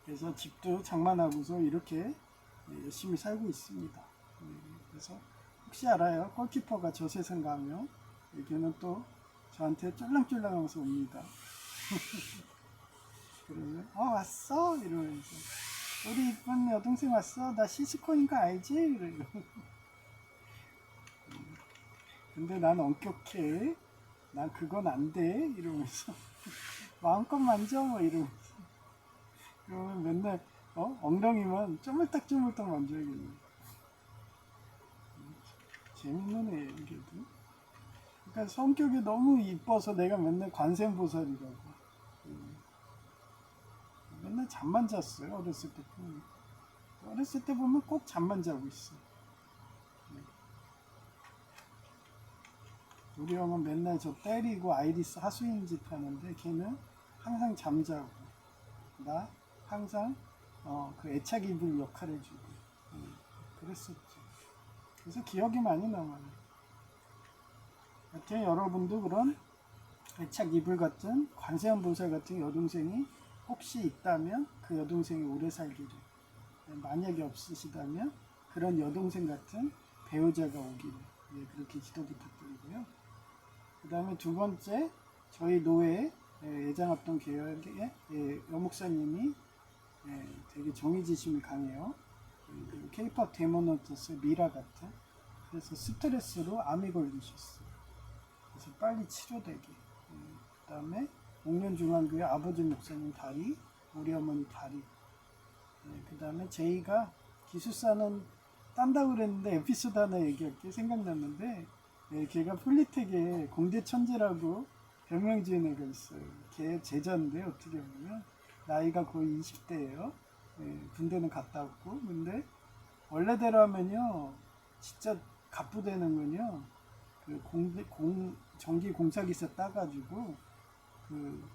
그래서 집도 장만하고서 이렇게 열심히 살고 있습니다. 그래서 혹시 알아요? 골키퍼가 저 세상 가면 여기는 또 저한테 쫄랑쫄랑하면서 옵니다. 그러면 왔어? 이러면서 우리 이쁜 여동생 왔어? 나 시스코인 거 알지? 이러고. 근데 난 엄격해. 난 그건 안 돼. 이러면서 마음껏 만져 뭐 이러면서. 그러면 맨날 엉덩이만 쪼물딱쪼물딱 만져야겠네. 재밌는 애예요 이게도. 그러니까 성격이 너무 이뻐서 내가 맨날 관세음보살이라고. 맨날 잠만 잤어요 어렸을 때 보면. 어렸을 때 보면 꼭 잠만 자고 있어. 우리 형은 맨날 저 때리고 아이리스 하수인 짓 하는데 걔는 항상 잠자고 나 항상 그 애착 이불 역할 해주고 그랬었죠. 그래서 기억이 많이 남아요. 여튼 여러분도 그런 애착 이불 같은 관세음보살 같은 여동생이 혹시 있다면 그 여동생이 오래 살기를, 만약에 없으시다면 그런 여동생 같은 배우자가 오기를 그렇게 기도 부탁드리고요. 그 다음에 두 번째, 저희 노회 예장합동 계열의 여목사님이 되게 정의지심이 강해요. 그리고 K-pop 데모노터스 미라 같은. 그래서 스트레스로 암이 걸리셨어요. 그래서 빨리 치료되게. 그 다음에 목련중앙교회 아버지 목사님 다리, 우리 어머니 다리. 그 다음에 제이가 기숙사는 딴다고 그랬는데 에피소드 하나 얘기할게. 생각났는데 걔가 폴리텍에 공대 천재라고 별명 지은 애가 있어요. 걔 제자인데 어떻게 보면 나이가 거의 20대예요. 군대는 갔다 왔고. 근데 원래대로 하면요 진짜 갑부되는 건요 그 전기 공사기사 따가지고 그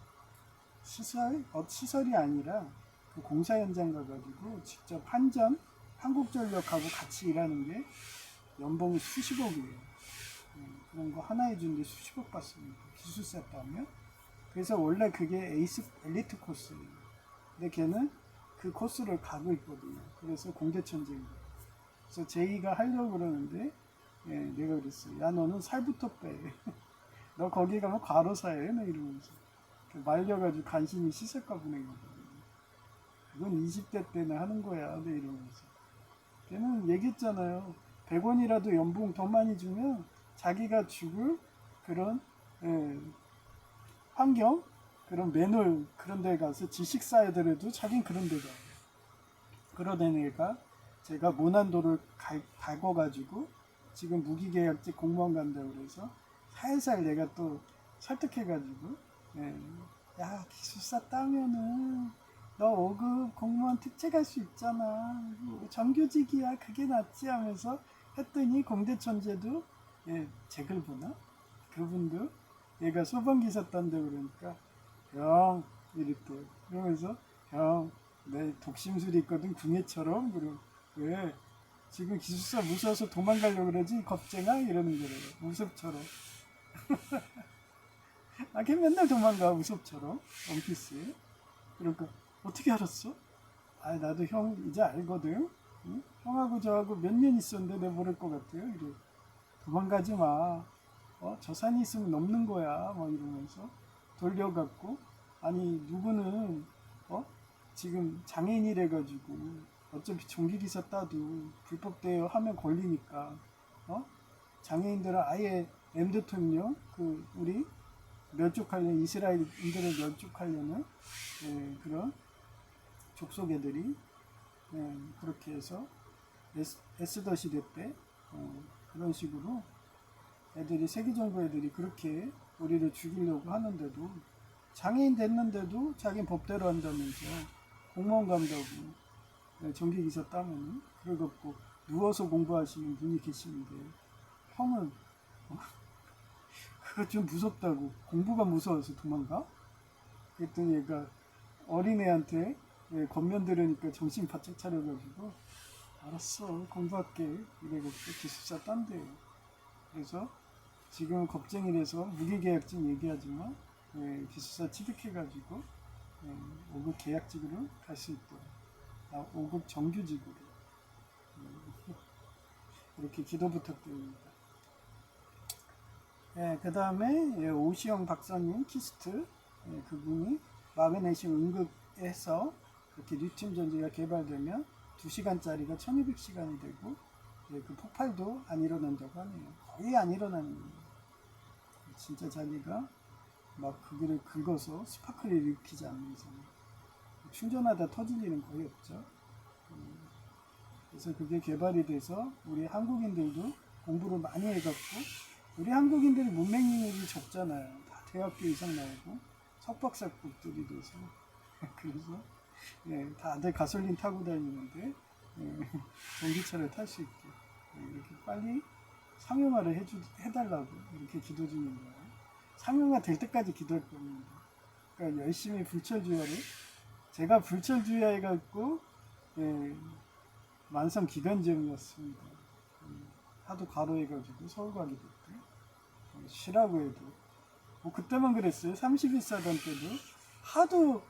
시설이 아니라 그 공사 현장 가가지고 직접 한국전력하고 같이 일하는 게 연봉이 수십억이에요. 그런 거 하나 해주는데 수십억 받습니다. 기술사 따면. 그래서 원래 그게 엘리트 코스예요. 근데 걔는 그 코스를 가고 있거든요. 그래서 공대천재입니다. 그래서 제이가 하려고 그러는데 내가 그랬어요. 야 너는 살부터 빼. 너 거기 가면 과로사해. 너 이러면서. 말려가지고 간신히 시설가 보내거든요. 그건 20대 때는 하는 거야. 너 이러면서. 걔는 얘기했잖아요. 100원이라도 연봉 더 많이 주면 자기가 죽을 그런 환경, 그런 매놀 그런 데 가서 지식 쌓여더라도 자긴 그런 데가. 그런 애가 제가 모난도를 갈궈가지고 지금 무기계약직 공무원 간다고 그래서 살살 내가 또 설득해가지고 야 기술사 따면은 너 5급 공무원 특채 갈 수 있잖아. 정규직이야. 그게 낫지 하면서 했더니 공대천재도 제 글 보나? 그분도 얘가 소방기사 딴다고 그러니까 형 이랬대. 그러면서 형 내 독심술이 있거든 궁예처럼. 그리고 왜 지금 기술사 무서워서 도망가려고 그러지 겁쟁아 이러는 거래요. 우섭처럼. 걔 맨날 도망가 우섭처럼 원피스에. 그러니까 어떻게 알았어? 나도 형 이제 알거든. 응? 형하고 저하고 몇 년 있었는데 내가 모를 것 같아요. 이래. 도망가지 마. 저 산이 있으면 넘는 거야. 막 이러면서 돌려갖고 아니 누구는 지금 장애인이래 가지고 어차피 종기기사 따도 불법 대여하면 걸리니까 장애인들은 아예 M 대통령 그 우리 면족하려는 이스라엘인들을 면족하려는 그런 족속 애들이 그렇게 해서 에스더 시대 때 그런 식으로 애들이 세계정부 애들이 그렇게 우리를 죽이려고 하는데도 장애인 됐는데도 자기는 법대로 한다면서 공무원 간다고 전기기사 따면은 그래갖고 누워서 공부하시는 분이 계시는데 형은 그거 좀 무섭다고 공부가 무서워서 도망가? 그랬더니 얘가 어린애한테 겉면 들으니까 정신 바짝 차려가지고 알았어 공부할게 이래갖고 기숙사 딴대요. 그래서 지금 겁쟁이라서 무기계약직 얘기하지만 기숙사 취득해가지고 5급 계약직으로 갈 수 있도록 5급 정규직으로 이렇게 기도 부탁드립니다. 그 다음에 오시영 박사님 키스트 그분이 마그네슘 응급해서 그렇게 리튬 전지가 개발되면 2시간짜리가 1200시간이 되고 그 폭발도 안 일어난다고 하네요. 거의 안 일어나는 거예요. 진짜 자기가 막 그거를 긁어서 스파크를 일으키지 않는 이상 충전하다 터질 일은 거의 없죠. 그래서 그게 개발이 돼서 우리 한국인들도 공부를 많이 해갖고 우리 한국인들이 문맹률이 적잖아요. 다 대학교 이상 나오고 석박사급들이 돼서 그래서 다들 가솔린 타고 다니는데 전기차를 탈 수 있게 이렇게 빨리 상용화를 해달라고 이렇게 기도 중인 거예요. 상용화 될 때까지 기도할 겁니다. 그러니까 열심히 불철주야를 제가 불철주야 해갖고 만성 기관지염이었습니다. 하도 과로해가지고 서울 가게 됐대. 쉬라고 해도 뭐 그때만 그랬어요. 31사단 때도 하도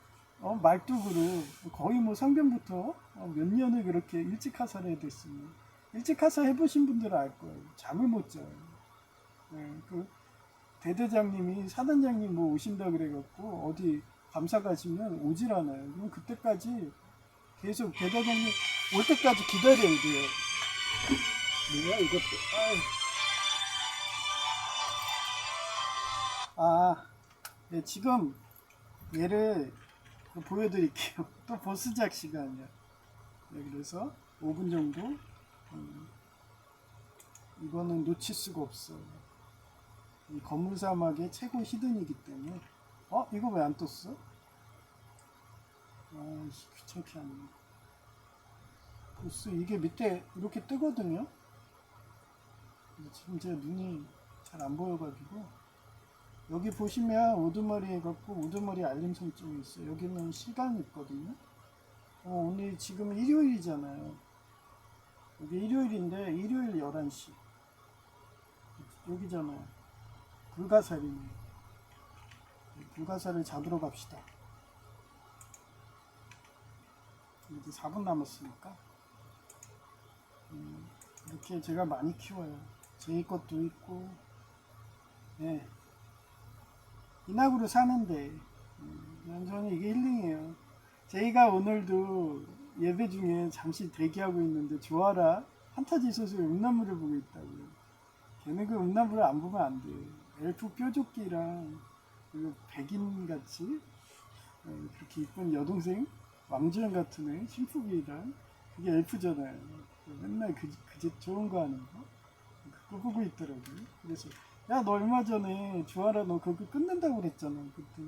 말뚝으로 거의 뭐 상병부터 몇 년을 그렇게 일찍 하사를 됐으니 일찍 하사 해보신 분들은 알 거예요. 잠을 못 자요. 그 대대장님이 사단장님 뭐 오신다 그래갖고 어디 감사 가시면 오질 않아요. 그럼 그때까지 계속 대대장님 올 때까지 기다려야 돼요. 뭐야 이것도 네, 지금 얘를 보여드릴게요. 또 보스작 시간이야. 그래서 5분 정도 이거는 놓칠 수가 없어. 이 건물 사막의 최고 히든이기 때문에 이거 왜 안 떴어? 귀찮게 하네. 보스 이게 밑에 이렇게 뜨거든요. 지금 제 눈이 잘 안 보여가지고 여기 보시면 우두머리 해갖고 우두머리 알림 설정이 있어요. 여기는 시간이 있거든요. 오늘 지금 일요일이잖아요. 여기 일요일인데 일요일 11시 여기잖아요. 불가사리네. 불가사를 잡으러 갑시다. 이제 4분 남았으니까 이렇게 제가 많이 키워요. 제 것도 있고 인학으로 사는데 저는 이게 힐링이에요. 저희가 오늘도 예배 중에 잠시 대기하고 있는데 조아라 판타지 소설 음란물을 보고 있다고요. 걔는 그 음란물을 안 보면 안 돼요. 엘프 뾰족기랑 그리고 백인같이 그렇게 이쁜 여동생 왕주연 같은 애 신프기랑 그게 엘프잖아요. 맨날 그제 좋은 거 하는 거 그거 보고 있더라고요. 그래서 야 너 얼마 전에 주아라 너 그거 끊는다고 그랬잖아. 그때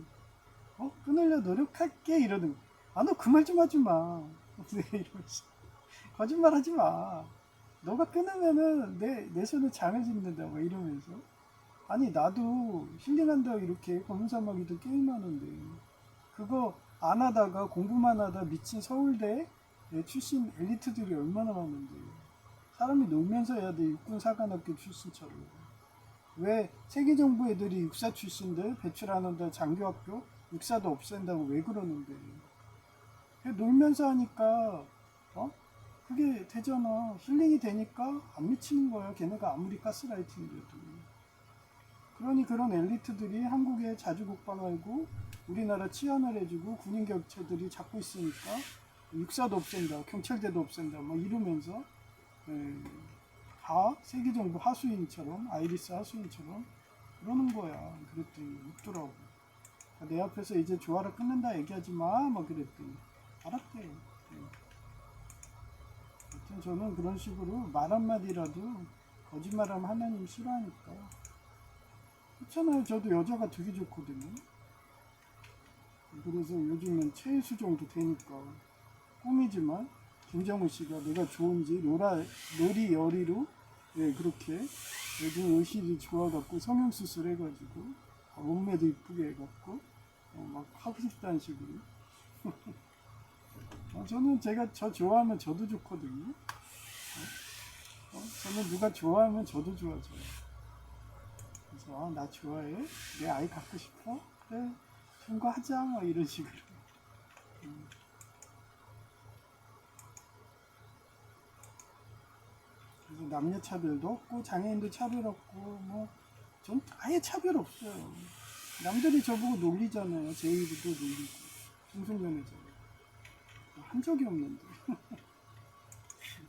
끊으려 노력할게 이러는 거. 너 그 말 좀 하지 마. 이러면서 거짓말 하지 마. 너가 끊으면은 내 손에 장을 짓는다 막 이러면서 아니 나도 힐링한다고 이렇게 검은사막이도 게임하는데 그거 안 하다가 공부만 하다 미친 서울대 출신 엘리트들이 얼마나 많은데 사람이 놀면서 해야 돼. 육군사관학교 출신처럼. 왜 세계정부 애들이 육사 출신들 배출하는데 장교학교 육사도 없앤다고 왜 그러는데 놀면서 하니까 그게 되잖아. 힐링이 되니까 안 미치는 거야. 걔네가 아무리 가스라이팅이라도. 그러니 그런 엘리트들이 한국에 자주 국방하고 우리나라 치안을 해주고 군인 격체들이 잡고 있으니까 육사도 없앤다, 경찰대도 없앤다, 뭐 이러면서 다 세계정부 하수인처럼, 아이리스 하수인처럼 그러는 거야. 그랬더니 웃더라고. 내 앞에서 이제 조화를 끊는다 얘기하지 마, 막 그랬더니 알았대. 하여튼 저는 그런 식으로 말 한마디라도 거짓말하면 하나님 싫어하니까. 그렇잖아요. 저도 여자가 되게 좋거든요. 그래서 요즘은 최수 정도 되니까 꿈이지만 김정은 씨가 내가 좋은지 놀이 여리로 그렇게 요즘 의식이 좋아갖고 성형수술 해가지고 몸매도 이쁘게 해갖고 막 하고 싶다는 식으로. 저는 저 좋아하면 저도 좋거든요. 저는 누가 좋아하면 저도 좋아져요. 그래서 나 좋아해? 내 아이 갖고 싶어? 그래, 통과하자, 뭐 이런 식으로. 그래서 남녀 차별도 없고 장애인도 차별 없고 뭐 전 아예 차별 없어요. 남들이 저보고 놀리잖아요. 제 입도 놀리고 청소년회잖아요. 한 적이 없는데.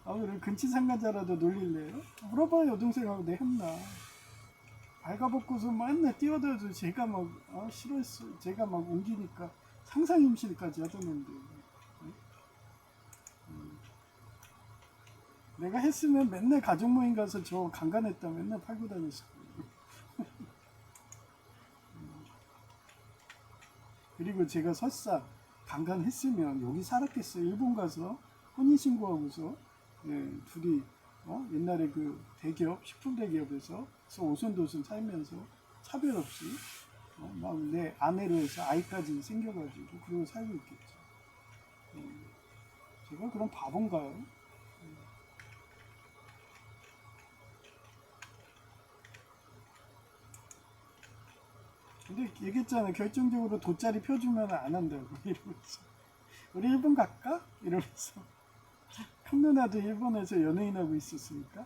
그래 근치 상가자라도 놀릴래요? 물어봐요. 여동생하고 내 했나. 발가벗고서 맨날 뛰어다녀도 제가 막 싫어했어. 제가 막 옮기니까 상상 임신까지 하던데. 내가 했으면 맨날 가족 모임 가서 저 강간했다 맨날 팔고 다녔을 거예요. 그리고 제가 설사 강간했으면 여기 살았겠어요. 일본 가서 혼인신고하고서 둘이 옛날에 그 대기업 식품 대기업에서 오손도손 살면서 차별 없이 막 내 아내로 해서 아이까지 생겨가지고 그러고 살고 있겠죠. 제가 그럼 바본가요? 근데 얘기했잖아요. 결정적으로 돗자리 펴주면 안 한다고 이러면서 우리 일본 갈까? 이러면서 큰 누나도 일본에서 연예인하고 있었으니까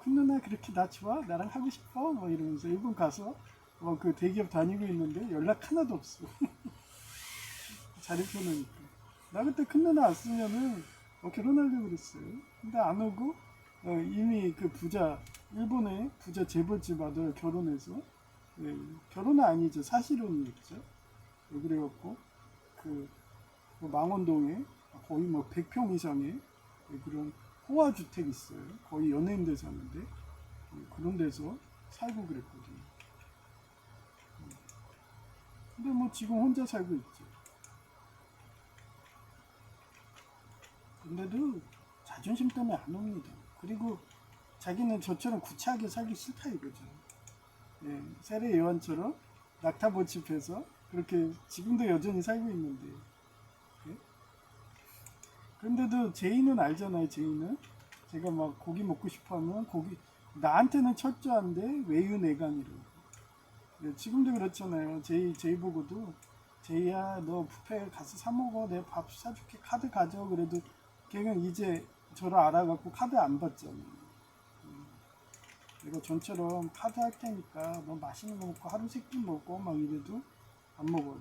큰 누나 그렇게 나 좋아? 나랑 하고 싶어? 뭐 이러면서 일본 가서 그 대기업 다니고 있는데 연락 하나도 없어. 자리 펴놓으니까 나 그때 큰 누나 왔으면은 결혼하려고 그랬어요. 근데 안 오고 이미 그 일본의 부자 재벌집 아들 결혼해서 결혼은 아니죠. 사실혼이었죠. 그래갖고 그 망원동에 거의 뭐 100평 이상의 그런 호화주택 있어요. 거의 연예인들 사는데 그런 데서 살고 그랬거든요. 근데 뭐 지금 혼자 살고 있죠. 근데도 자존심 때문에 안 옵니다. 그리고 자기는 저처럼 구차하게 살기 싫다 이거죠. 세례 요한처럼 낙타보칩해서 그렇게 지금도 여전히 살고 있는데. 근데도 제이는 알잖아요. 제이는 제가 막 고기 먹고 싶어하면 고기 나한테는 철저한데 외유내강이라고. 지금도 그렇잖아요. 제이 보고도 제이야 너 뷔페 가서 사 먹어. 내가 밥 사줄게. 카드 가져. 그래도 걔는 이제 저를 알아갖고 카드 안 받잖아요. 내가 전처럼 카드 할 테니까 너 맛있는 거 먹고 하루 3끼 먹고 막 이래도 안 먹어요.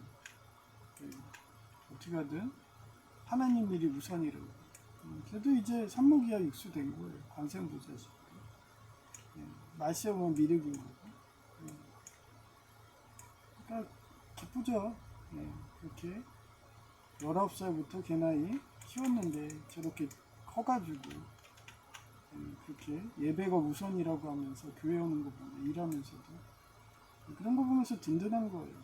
어떻게 하든 하나님 일이 우선이라고. 그래도 이제 산모기가 육수된 거예요. 관세음보살식. 말세 보면 미륵인 거고. 그러니까 기쁘죠. 그렇게 19살부터 걔 나이 키웠는데 저렇게 커가지고 그렇게 예배가 우선이라고 하면서 교회 오는 거 보면 일하면서도 그런 거 보면서 든든한 거예요.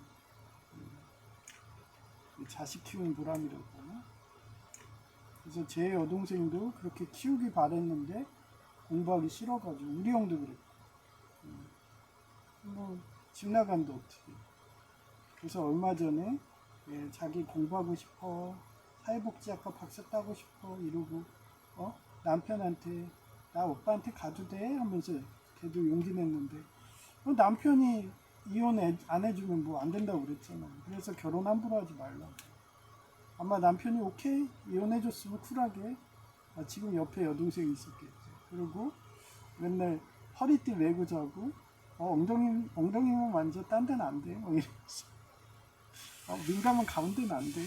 자식 키우는 보람이라고 하나? 그래서 제 여동생도 그렇게 키우기 바랬는데 공부하기 싫어가지고 우리 형도 그랬고 뭐 집 나간다 어떻게. 그래서 얼마 전에 자기 공부하고 싶어 사회복지학과 박사 따고 싶어 이러고 남편한테 나 오빠한테 가도 돼? 하면서 걔도 용기 냈는데 남편이 이혼 안 해주면 뭐 안 된다고 그랬잖아요. 그래서 결혼 함부로 하지 말라고. 아마 남편이 오케이 이혼해줬으면 쿨하게 지금 옆에 여동생이 있었겠죠. 그리고 맨날 허리띠 메고 자고 엉덩이만 만져 딴 데는 안 돼. 뭐 이러면서 민감한 가운데는 안 돼.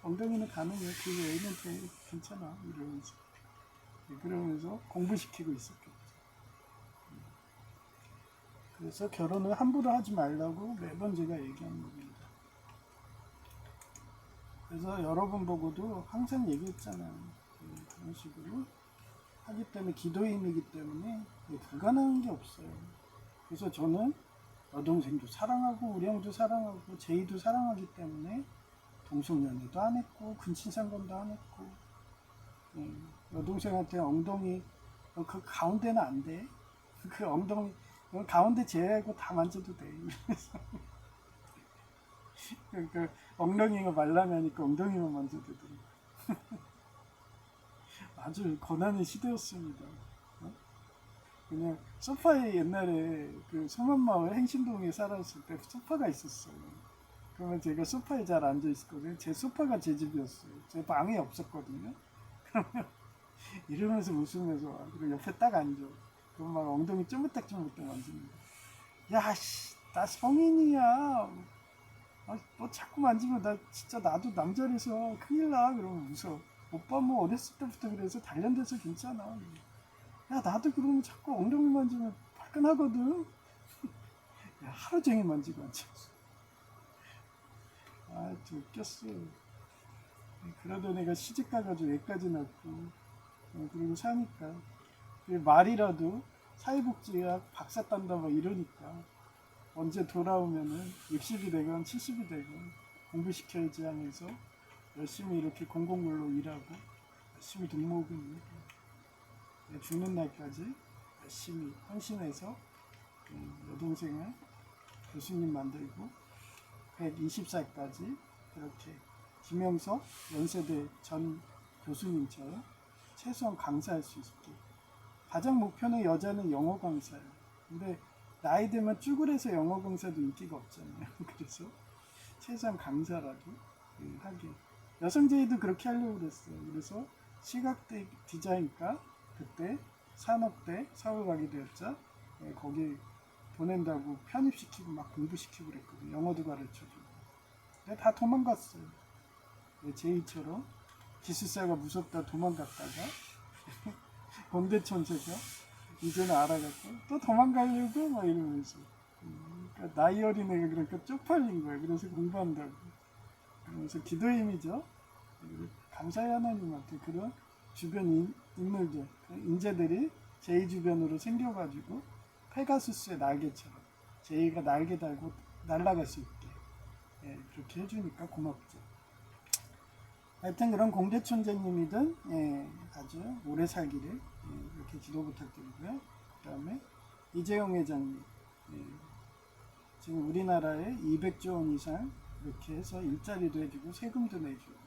엉덩이는 가능해. 그 외에는 괜찮아. 이러면서. 그러면서 공부시키고 있었겠죠. 그래서 결혼을 함부로 하지 말라고 매번 제가 얘기하는 겁니다. 그래서 여러분 보고도 항상 얘기했잖아요. 그런 식으로 하기 때문에 기도인이기 때문에 불가능한 게 없어요. 그래서 저는 여동생도 사랑하고 우리 형도 사랑하고 제이도 사랑하기 때문에 동성연애도 안 했고 근친상간도 안 했고 여동생한테 엉덩이 그 가운데는 안 돼. 그 엉덩이 가운데 제외하고 다 만져도 돼. 그러니까 엉덩이가 말라나니까 엉덩이만 만져도 돼. 아주 고난의 시대였습니다. 그냥 소파에 옛날에 그 소만마을 행신동에 살았을 때 소파가 있었어요. 그러면 제가 소파에 잘 앉아 있었거든요. 제 소파가 제 집이었어요. 제 방에 없었거든요. 그러면 이러면서 웃으면서 그리고 옆에 딱 앉아. 그럼 막 엉덩이 쪼물딱쪼물딱 만지는 거야. 야, 씨, 나 성인이야. 너 자꾸 만지면 나 진짜 나도 남자라서 큰일 나. 그러면 웃어. 오빠 뭐 어렸을 때부터 그래서 단련돼서 괜찮아. 야, 나도 그러면 자꾸 엉덩이 만지면 화끈하거든. 야, 하루 종일 만지고 앉았어. 아, 좀 웃겼어. 그러던 애가 시집 가가지고 애까지 낳고, 그리고 사니까. 말이라도 사회복지학 박사 딴다 막 이러니까. 언제 돌아오면은 60이 되건 70이 되건 공부시켜야지 하면서 열심히 이렇게 공공근로 일하고 열심히 돈 모으고 있는 죽는 날까지 열심히 헌신해서 여동생을 교수님 만들고 120살까지 그렇게 김영석 연세대 전 교수님처럼 최소한 강사할 수 있게. 가장 목표는 여자는 영어 강사예요. 근데 나이 들면 쭈그려서 영어 강사도 인기가 없잖아요. 그래서 최소한 강사라도 하게. 여성제의도 그렇게 하려고 그랬어요. 그래서 시각대 디자인과 그때 산업대 서울 가게 되었죠. 거기 보낸다고 편입시키고 막 공부시키고 그랬거든요. 영어도 가르쳐주고. 근데 다 도망갔어요. 제이처럼 기숙사가 무섭다 도망갔다가 공대천재가 이제는 알아갖고 또 도망가려고 막 이러면서 그러니까 나이 어린 애가 그러니까 쪽팔린 거예요. 그래서 공부한다고. 그러면서 기도의 힘이죠. 감사의 하나님한테 그런 주변 인물들, 인재들이 제이 주변으로 생겨가지고 페가수스의 날개처럼 제이가 날개 달고 날아갈 수 있게 그렇게 해주니까 고맙죠. 하여튼 그런 공대천재님이든 아주 오래 살기를 이렇게 기도 부탁드리고요. 그 다음에 이재용 회장님 지금 우리나라에 200조 원 이상 이렇게 해서 일자리도 해주고 세금도 내주고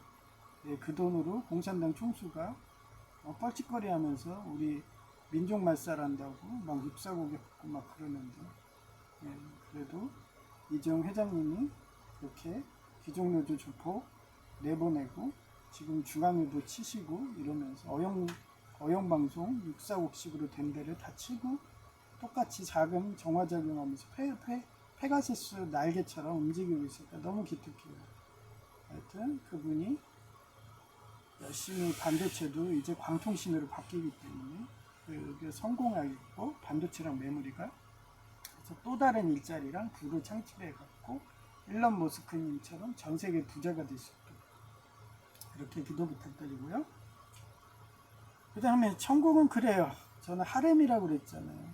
그 돈으로 공산당 총수가 뻘짓거리 하면서 우리 민족 말살한다고 막 육사고개 받고 막 그러는데 그래도 이재용 회장님이 그렇게 귀족노조 조폭 내보내고 지금 중앙일보 치시고 이러면서 어영방송 육사옥식으로 된 데를 다 치고 똑같이 자금 정화작용하면서 페가수스 날개처럼 움직이고 있으니까 너무 기특해요. 하여튼 그분이 열심히 반도체도 이제 광통신으로 바뀌기 때문에 그게 성공하겠고 반도체랑 메모리가 그래서 또 다른 일자리랑 부를 창출해갖고 일론 머스크님처럼 전 세계 부자가 될 수 있도록 이렇게 기도 부탁드리고요. 그 다음에 천국은 그래요. 저는 하렘이라고 그랬잖아요.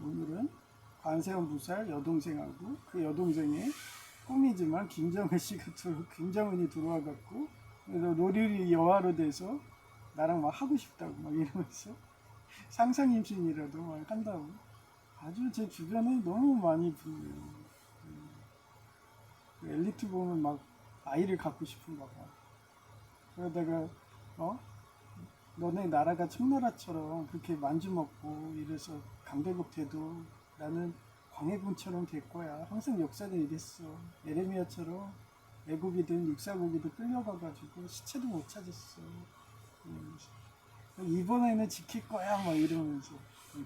오늘은 관세음 부살 여동생하고 그 여동생의 꿈이지만 김정은이 들어와갖고 노리리 여화로 돼서 나랑 막 하고 싶다고 막 이러면서 상상 임신이라도 막 한다고 아주 제 주변에 너무 많이 보여요. 엘리트 보면 막 아이를 갖고 싶은가 봐. 그러다가 너네 나라가 청나라처럼 그렇게 만주먹고 이래서 강대국 돼도 나는 광해군처럼 될 거야. 항상 역사는 이랬어. 예레미야처럼 애국이든 육사국이든 끌려가가지고 시체도 못 찾았어. 이번에는 지킬 거야 막 이러면서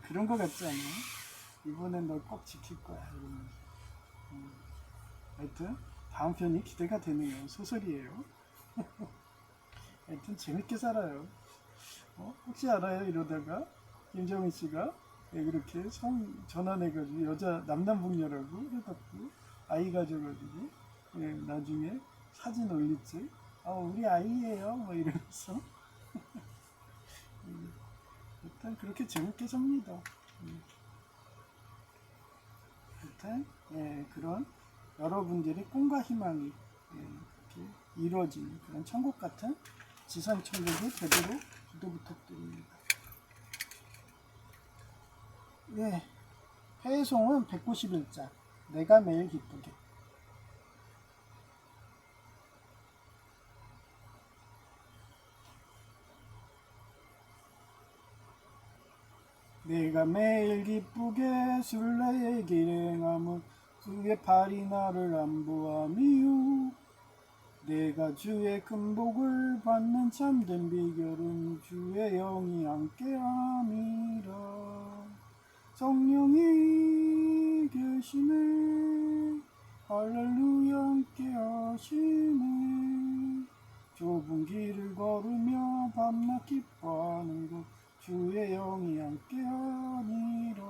그런 거 같지 않아? 이번엔 널 꼭 지킬 거야 이러면서 하여튼 다음 편이 기대가 되네요. 소설이에요. 하여튼 재밌게 살아요. 혹시 알아요? 이러다가 김정은 씨가 그렇게 전환해가지고 여자 남남북녀라고 해갖고 아이 가져가지고 나중에 사진 올리지. 우리 아이예요. 뭐 이러면서 일단 그렇게 재밌게 삽니다. 일단 그런 여러분들의 꿈과 희망이 이렇게 이루어지는 그런 천국 같은 지상 천국이 되도록 기도 부탁드립니다. 회송은 191자. 내가 매일 기쁘게. 내가 매일 기쁘게 순례의 길행함은 주의 팔이 나를 안보함이요. 내가 주의 큰 복을 받는 참된 비결은 주의 영이 함께함이라. 성령이 계시네. 할렐루야 함께하시네. 좁은 길을 걸으며 밤낮 기뻐하는 것 주의 영이 함께하니라.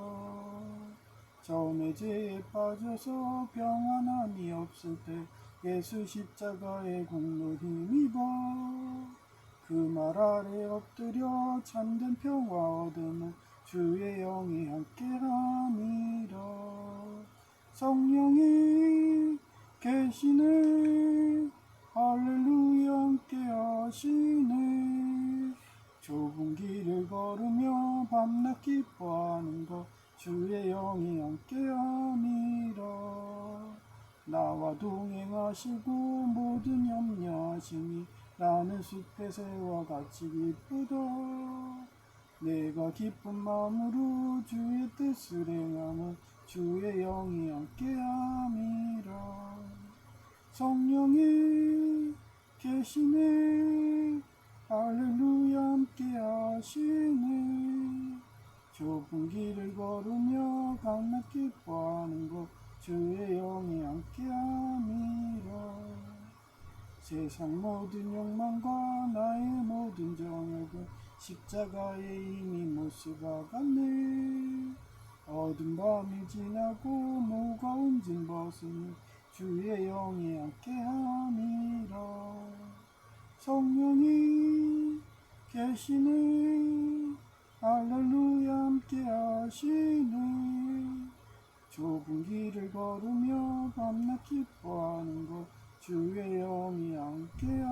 처음에 죄에 빠져서 평안함이 없을 때 예수 십자가의 공로 힘입어 그 말 아래 엎드려 참된 평화 얻으면 주의 영이 함께함이라. 성령이 계시네. 할렐루야 함께하시네. 좁은 길을 걸으며 밤낮 기뻐하는 것 주의 영이 함께함이라. 나와 동행하시고 모든 염려하시니 나는 숲의 새와 같이 기쁘다. 내가 기쁜 마음으로 주의 뜻을 행하면 주의 영이 함께함이라. 성령이 계시네. 할렐루야 함께하시네. 좁은 길을 걸으며 밤낮 기뻐하는 것 주의 영이 함께함이라. 세상 모든 욕망과 나의 모든 정욕은 십자가에 이미 못 쓰가갔네. 어두운 밤이 지나고 무거운 짐 벗으니 주의 영이 함께함이라. 성령이 계시네. 할렐루야 함께하시네. 좁은 길을 걸으며 밤낮 기뻐하는 것 주의 영이 함께함이라.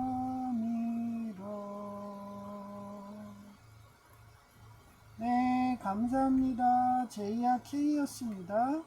네, 감사합니다. 제이아 K였습니다.